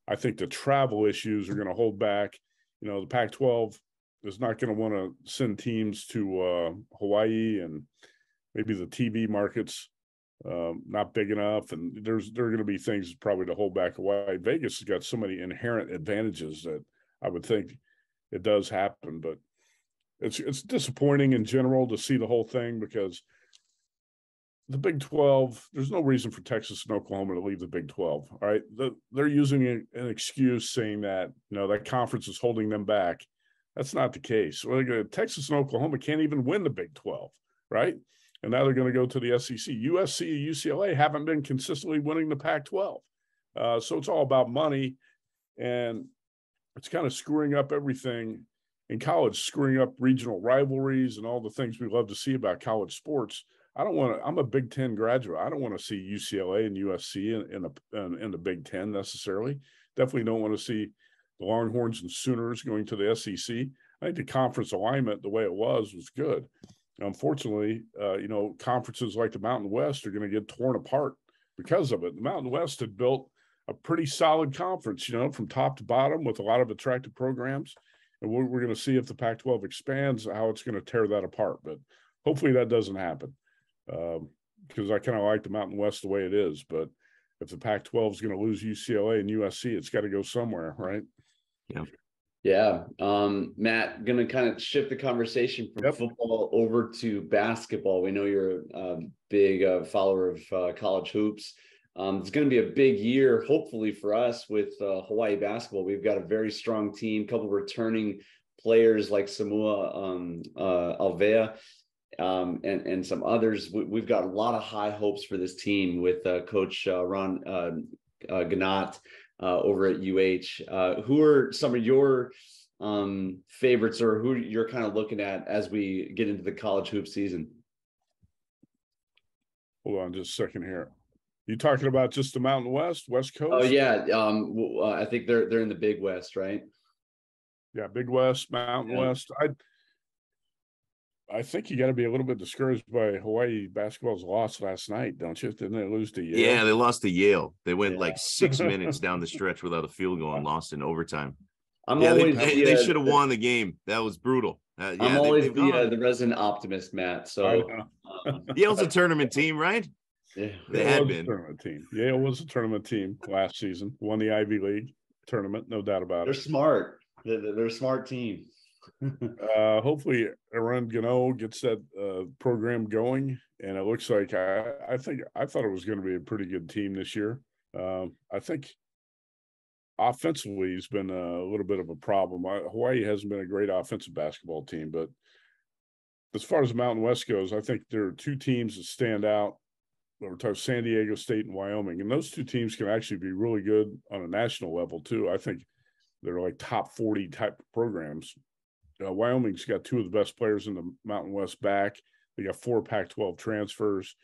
I think the travel issues are going to hold back. The Pac-12 is not going to want to send teams to Hawaii, and maybe the TV markets not big enough, and there are going to be things probably to hold back Hawaii. Vegas has got so many inherent advantages that I would think it does happen, but it's disappointing in general to see the whole thing because the Big 12, there's no reason for Texas and Oklahoma to leave the Big 12. All right. They're using an excuse saying that, that conference is holding them back. That's not the case. Texas and Oklahoma can't even win the Big 12. Right. And now they're going to go to the SEC. USC and UCLA haven't been consistently winning the Pac-12. So it's all about money. And it's kind of screwing up everything in college, screwing up regional rivalries and all the things we love to see about college sports. I'm a Big Ten graduate. I don't want to see UCLA and USC in the Big Ten necessarily. Definitely don't want to see the Longhorns and Sooners going to the SEC. I think the conference alignment, the way it was good. Unfortunately, conferences like the Mountain West are going to get torn apart because of it. The Mountain West had built a pretty solid conference, from top to bottom with a lot of attractive programs. And we're going to see if the Pac-12 expands, how it's going to tear that apart. But hopefully that doesn't happen. Because I kind of like the Mountain West the way it is, but if the Pac-12 is going to lose UCLA and USC, it's got to go somewhere, right? Yeah. Matt, going to kind of shift the conversation from football over to basketball. We know you're a big follower of college hoops. It's going to be a big year, hopefully for us with Hawaii basketball. We've got a very strong team, couple of returning players like Samoa Alvea. And some others. We've got a lot of high hopes for this team with Coach Ron Ganat over at UH. Who are some of your favorites, or who you're kind of looking at as we get into the college hoop season? Hold on just a second here. You talking about just the Mountain West Coast? Oh yeah. I think they're in the Big West, right? Yeah, Big West, Mountain West. I think you got to be a little bit discouraged by Hawaii basketball's loss last night, don't you? Didn't they lose to Yale? Yeah, they lost to Yale. They went like 6 minutes down the stretch without a field goal and lost in overtime. They should have won the game. That was brutal. I'm always the resident optimist, Matt. So Yale's a tournament team, right? Yeah, they had been a tournament team. Yale was a tournament team last season. Won the Ivy League tournament, no doubt about it. They're smart. They're a smart team. Hopefully Aaron Gano gets that program going, and it looks like I thought it was going to be a pretty good team this year. I think offensively he's been a little bit of a problem. Hawaii hasn't been a great offensive basketball team, but as far as the Mountain West goes, I think there are two teams that stand out. We're talking San Diego State and Wyoming, and those two teams can actually be really good on a national level too. I think they're like top 40 type of programs. Wyoming's got two of the best players in the Mountain West back. They got 4 Pac-12 transfers.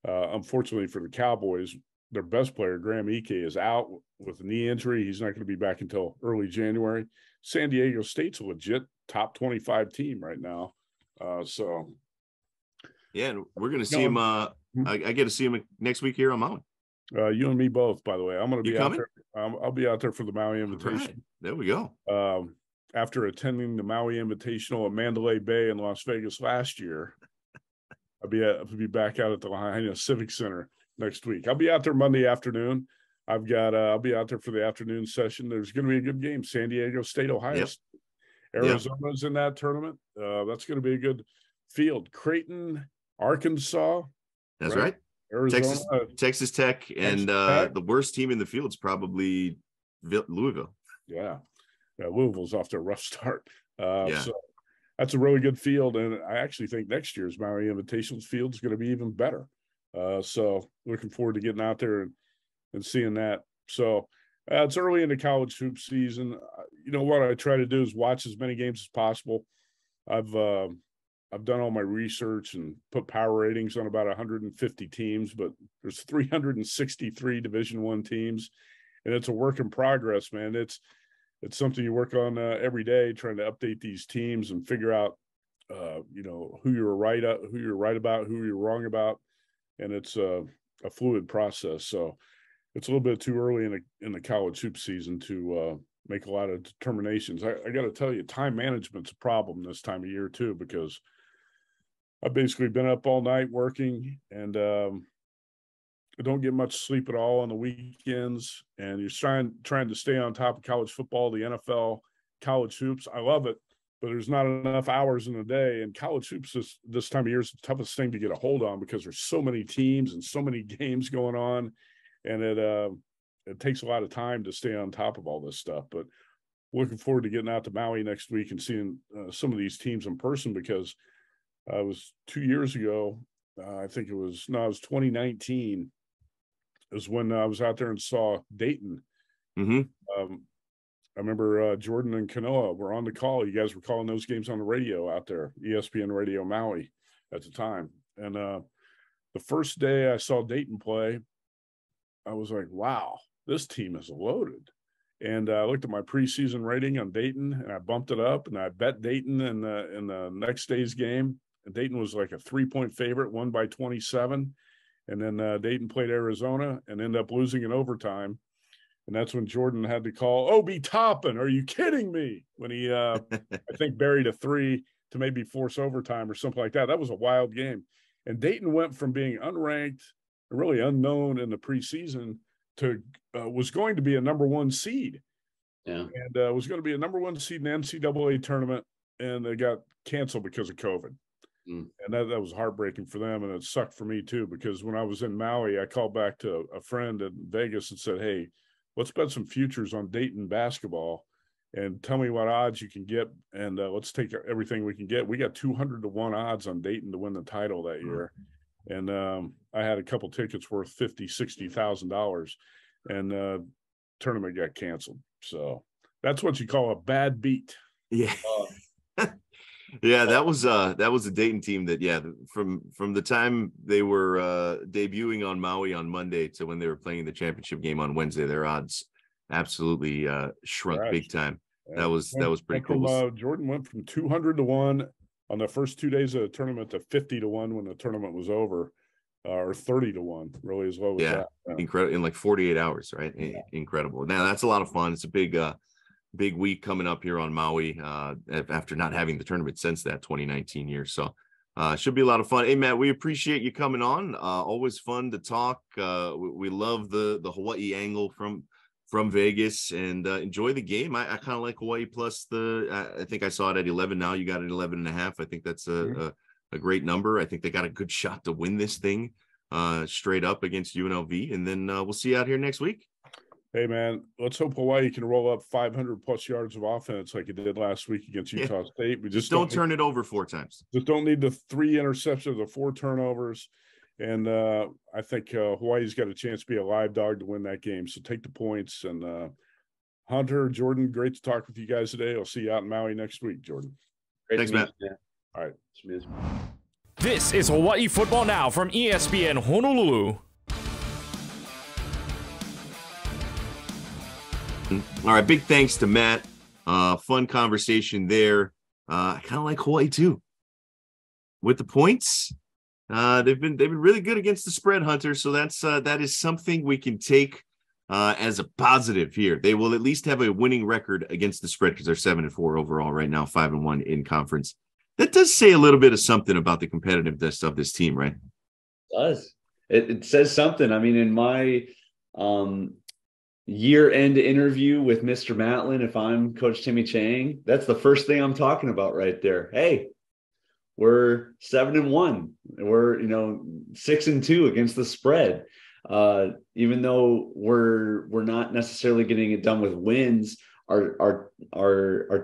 Unfortunately for the Cowboys, their best player, Graham Ike, is out with a knee injury. He's not going to be back until early January. San Diego State's a legit top 25 team right now. Yeah, and we're going to see him. I get to see him next week here on Maui. You and me both, by the way. I'm going to be out there. I'll be out there for the Maui Invitation. Right. There we go. After attending the Maui Invitational at Mandalay Bay in Las Vegas last year, I'll be back out at the Lahaina Civic Center next week. I'll be out there Monday afternoon. I'll be out there for the afternoon session. There's going to be a good game. San Diego State, Ohio State. Arizona's in that tournament. That's going to be a good field. Creighton, Arkansas. That's right. Arizona, Texas Tech, and the worst team in the field is probably Louisville. Yeah. Louisville's off to a rough start. So that's a really good field. And I actually think next year's Maui Invitational field is going to be even better. So looking forward to getting out there and seeing that. So it's early in the college hoop season. What I try to do is watch as many games as possible. I've done all my research and put power ratings on about 150 teams, but there's 363 Division I teams, and it's a work in progress, man. It's something you work on every day, trying to update these teams and figure out, who you're right about, who you're wrong about, and it's a fluid process. So it's a little bit too early in the college hoop season to make a lot of determinations. I got to tell you, time management's a problem this time of year too, because I've basically been up all night working, and don't get much sleep at all on the weekends, and you're trying to stay on top of college football, the NFL, college hoops. I love it, but there's not enough hours in a day. And college hoops this time of year is the toughest thing to get a hold on because there's so many teams and so many games going on, and it takes a lot of time to stay on top of all this stuff. But looking forward to getting out to Maui next week and seeing some of these teams in person, because it was 2 years ago. I think it was 2019 is when I was out there and saw Dayton. Mm-hmm. I remember Jordan and Kanoa were on the call. You guys were calling those games on the radio out there, ESPN Radio Maui at the time. And the first day I saw Dayton play, I was like, wow, this team is loaded. And I looked at my preseason rating on Dayton, and I bumped it up, and I bet Dayton in the next day's game. And Dayton was like a 3-point favorite, won by 27. And then Dayton played Arizona and ended up losing in overtime. And that's when Jordan had to call, Obi Toppin, are you kidding me? When he, I think, buried a 3 to maybe force overtime or something like that. That was a wild game. And Dayton went from being unranked and really unknown in the preseason to was going to be a number 1 seed. Yeah. And was going to be a number 1 seed in the NCAA tournament, and they got canceled because of COVID. And that was heartbreaking for them, and it sucked for me too, because when I was in Maui, I called back to a friend in Vegas and said, hey, let's bet some futures on Dayton basketball and tell me what odds you can get, and let's take everything we can get. We got 200-1 odds on Dayton to win the title that year. And I had a couple tickets worth $50,000-$60,000, and tournament got canceled. So that's what you call a bad beat. Yeah. Yeah, that was a Dayton team that, from the time they were debuting on Maui on Monday to when they were playing the championship game on Wednesday, their odds absolutely shrunk big time. That was pretty cool. Jordan went from 200-1 on the first 2 days of the tournament to 50-1 when the tournament was over, or 30-1, really as low as that. Incredible, in like 48 hours, right? Yeah. Incredible. Now that's a lot of fun. It's a big week coming up here on Maui after not having the tournament since that 2019 year. So should be a lot of fun. Hey, Matt, we appreciate you coming on. Always fun to talk. We love the Hawaii angle from Vegas, and enjoy the game. I kind of like Hawaii plus I think I saw it at 11 now. You got it at 11.5. I think that's a great number. I think they got a good shot to win this thing straight up against UNLV, and then we'll see you out here next week. Hey, man, let's hope Hawaii can roll up 500-plus yards of offense like it did last week against Utah State. We just don't turn it over 4 times. Just don't need the 3 interceptions or 4 turnovers. And I think Hawaii's got a chance to be a live dog to win that game. So take the points. And Hunter, Jordan, great to talk with you guys today. I'll see you out in Maui next week, Jordan. Thanks, Matt. All right. This is Hawaii Football Now from ESPN Honolulu. All right, big thanks to Matt. Fun conversation there. I kind of like Hawaii too. With the points, they've been really good against the spread, Hunter. So that is something we can take as a positive here. They will at least have a winning record against the spread because they're 7-4 overall right now, 5-1 in conference. That does say a little bit of something about the competitiveness of this team, right? It does. It says something. I mean, in my year-end interview with Mr. Matlin, if I'm Coach Timmy Chang, that's the first thing I'm talking about right there. Hey, we're 7-1. We're 6-2 against the spread. Even though we're not necessarily getting it done with wins, our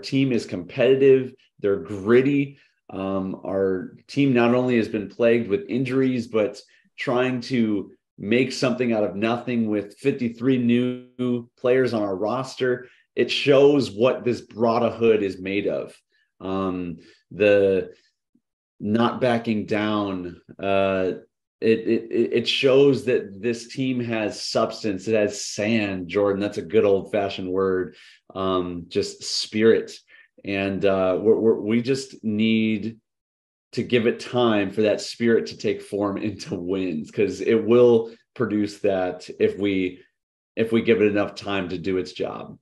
team is competitive. They're gritty. Our team not only has been plagued with injuries, but trying to make something out of nothing with 53 new players on our roster. It shows what this brotherhood is made of. The not backing down. It shows that this team has substance. It has sand, Jordan. That's a good old fashioned word. Just spirit. And we just need to give it time for that spirit to take form into wins, because it will produce that if we give it enough time to do its job.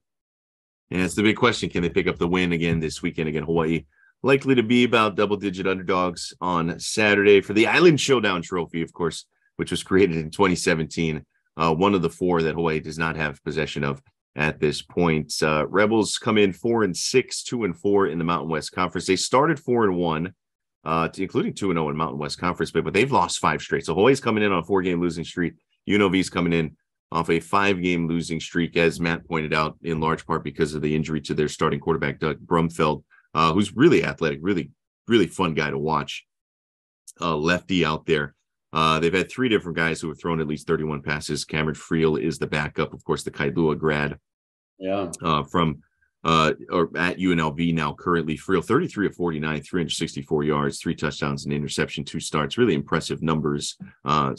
Yeah, it's the big question. Can they pick up the win again this weekend against Hawaii? Likely to be about double-digit underdogs on Saturday for the Island Showdown Trophy. Of course, which was created in 2017. One of the four that Hawaii does not have possession of at this point. Rebels come in 4-6, 2-4 in the Mountain West Conference. They started 4-1, including 2-0 in Mountain West Conference, but they've lost 5 straight. So Hawaii's coming in on a 4-game losing streak. UNLV's coming in off a 5-game losing streak, as Matt pointed out, in large part because of the injury to their starting quarterback, Doug Brumfeld, who's really athletic, really, really fun guy to watch. Lefty out there. They've had 3 different guys who have thrown at least 31 passes. Cameron Friel is the backup, of course, the Kailua grad. Yeah. From or at UNLV now currently. Friel, 33 of 49, 364 yards, 3 touchdowns, an interception, 2 starts. Really impressive numbers on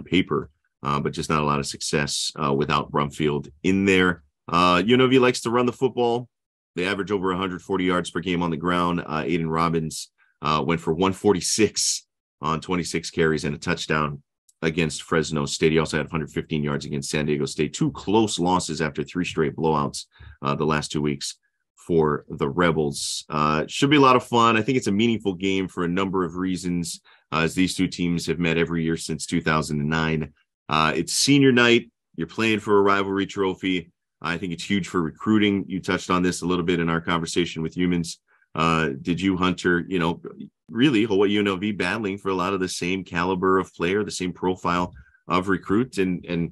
paper, but just not a lot of success without Brumfield in there. UNLV likes to run the football. They average over 140 yards per game on the ground. Aiden Robbins went for 146 on 26 carries and a touchdown against Fresno State. He also had 115 yards against San Diego State. 2 close losses after 3 straight blowouts the last 2 weeks for the Rebels. Should be a lot of fun. I think it's a meaningful game for a number of reasons, as these 2 teams have met every year since 2009. It's senior night. You're playing for a rivalry trophy. I think it's huge for recruiting. You touched on this a little bit in our conversation with Youmans. Did you, Hunter? Really, Hawaii UNLV battling for a lot of the same caliber of player, the same profile of recruit. And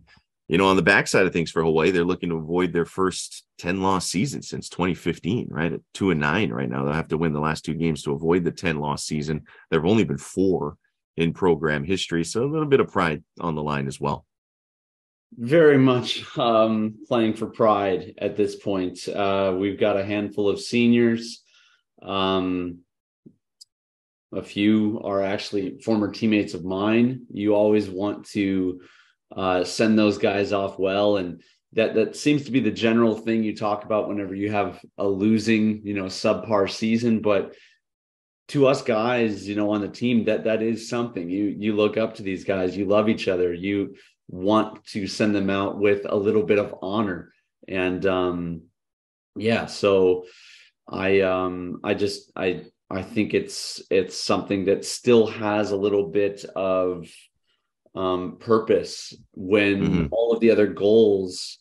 on the backside of things for Hawaii, they're looking to avoid their first 10-loss season since 2015, right? At 2-9 right now. They'll have to win the last 2 games to avoid the 10-loss season. There have only been 4 in program history, so a little bit of pride on the line as well. Very much playing for pride at this point. We've got a handful of seniors. A few are actually former teammates of mine. You always want to send those guys off well, and that seems to be the general thing you talk about whenever you have a losing, subpar season. But to us guys, on the team, that is something. You look up to these guys. You love each other. You want to send them out with a little bit of honor, and so I think it's something that still has a little bit of purpose when all of the other goals,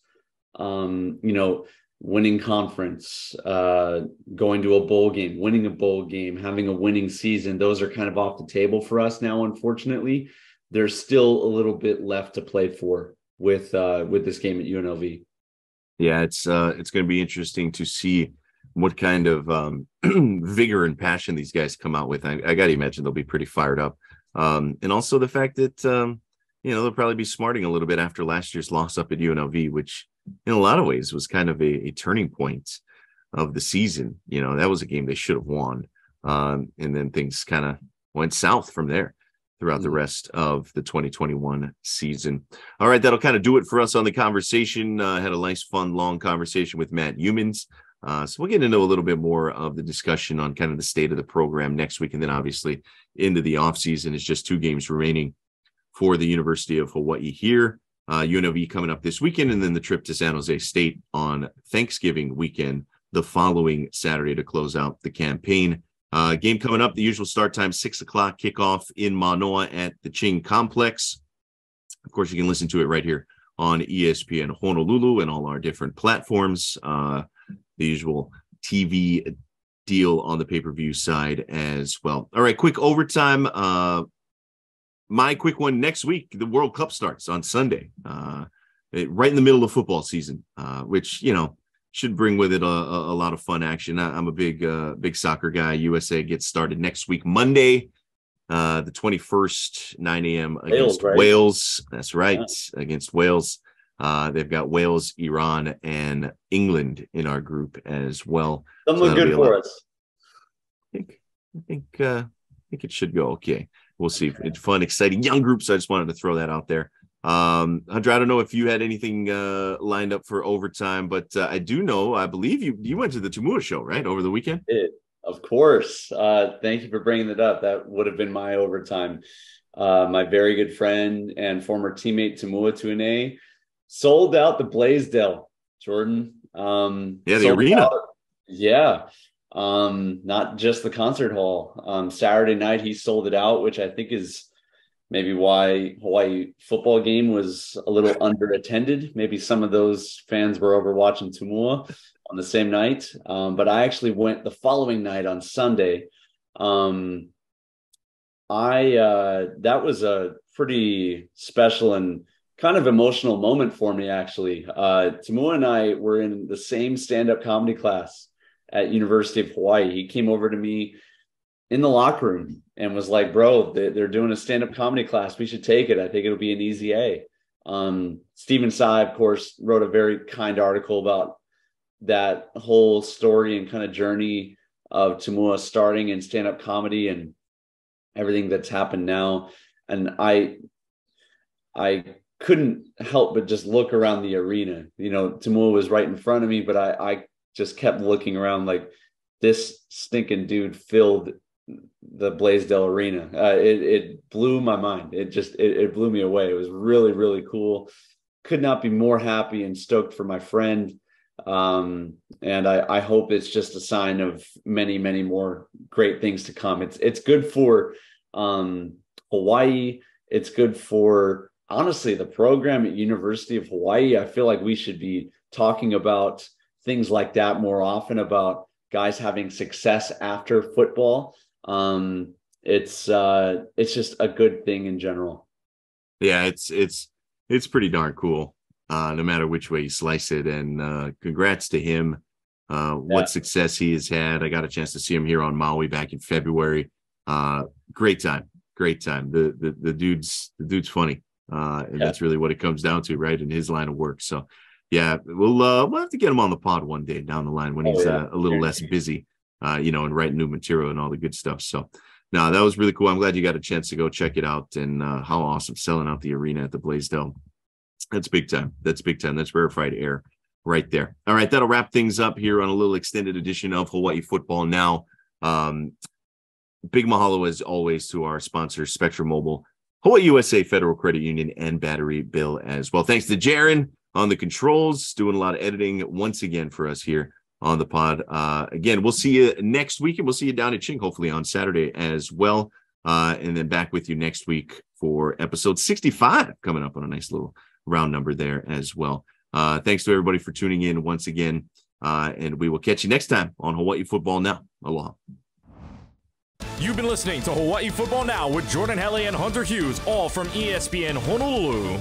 winning conference, going to a bowl game, winning a bowl game, having a winning season, those are kind of off the table for us now. Unfortunately, there's still a little bit left to play for with this game at UNLV. Yeah, it's going to be interesting to see what kind of vigor and passion these guys come out with. I got to imagine they'll be pretty fired up. And also the fact that, they'll probably be smarting a little bit after last year's loss up at UNLV, which in a lot of ways was kind of a turning point of the season. That was a game they should have won. And then things kind of went south from there throughout the rest of the 2021 season. All right, that'll kind of do it for us on the conversation. Had a nice, fun, long conversation with Matt Youmans. So we'll get into a little bit more of the discussion on kind of the state of the program next week. And then obviously into the offseason. It's just 2 games remaining for the University of Hawaii here. UNLV coming up this weekend, and then the trip to San Jose State on Thanksgiving weekend, the following Saturday to close out the campaign. Game coming up, the usual start time, 6 o'clock kickoff in Manoa at the Ching Complex. Of course, you can listen to it right here on ESPN Honolulu and all our different platforms. The usual TV deal on the pay-per-view side as well. All right, quick overtime. My quick one next week, the World Cup starts on Sunday, right in the middle of football season, which, should bring with it a lot of fun action. I'm a big soccer guy. USA gets started next week, Monday, the 21st, 9 a.m. against Wales. That's right, against Wales. They've got Wales, Iran, and England in our group as well. Some look good for us. I think it should go okay. We'll see. It's fun, exciting, young group. So I just wanted to throw that out there. Hunter, I don't know if you had anything lined up for overtime, but I do know, I believe you went to the Tamua show, right, over the weekend? Of course. Thank you for bringing it up. That would have been my overtime. My very good friend and former teammate Tamua Tuine sold out the Blaisdell, Jordan. The arena. Not just the concert hall. Saturday night, he sold it out, which I think is maybe why Hawaii football game was a little underattended. Maybe some of those fans were over watching Tumua on the same night. But I actually went the following night on Sunday. That was a pretty special and kind of emotional moment for me, actually. Tumua and I were in the same stand-up comedy class at University of Hawaii. He came over to me in the locker room and was like, bro, they're doing a stand-up comedy class. We should take it. I think it'll be an easy A. Stephen Tsai, of course, wrote a very kind article about that whole story and kind of journey of Tumua starting in stand-up comedy and everything that's happened now. And I couldn't help but just look around the arena. You know, Tumua was right in front of me, but I just kept looking around like this stinking dude filled the Blaisdell Arena. It blew my mind. It blew me away. It was really, really cool. Could not be more happy and stoked for my friend. And I hope it's just a sign of many, many more great things to come. It's good for Hawaii. It's good for, honestly, the program at University of Hawaii. I feel like we should be talking about things like that more often, about guys having success after football. It's just a good thing in general. Yeah, it's pretty darn cool, no matter which way you slice it. And congrats to him. What success he has had. I got a chance to see him here on Maui back in February. Great time. The dude's funny. And that's really what it comes down to, right? In his line of work. So yeah, we'll have to get him on the pod one day down the line when he's a little less busy, and writing new material and all the good stuff. So no, that was really cool. I'm glad you got a chance to go check it out, and how awesome selling out the arena at the Blaisdell. That's big time. That's rarefied air right there. All right, that'll wrap things up here on a little extended edition of Hawaii Football Now. Big mahalo as always to our sponsors, Spectrum Mobile, Hawaii USA Federal Credit Union, and Battery Bill as well. Thanks to Jaron on the controls, doing a lot of editing once again for us here on the pod. Again, we'll see you next week, and we'll see you down at Ching hopefully on Saturday as well. And then back with you next week for episode 65 coming up on a nice little round number there as well. Thanks to everybody for tuning in once again. And we will catch you next time on Hawaii Football Now. Aloha. You've been listening to Hawaii Football Now with Jordan Helly and Hunter Hughes, all from ESPN Honolulu.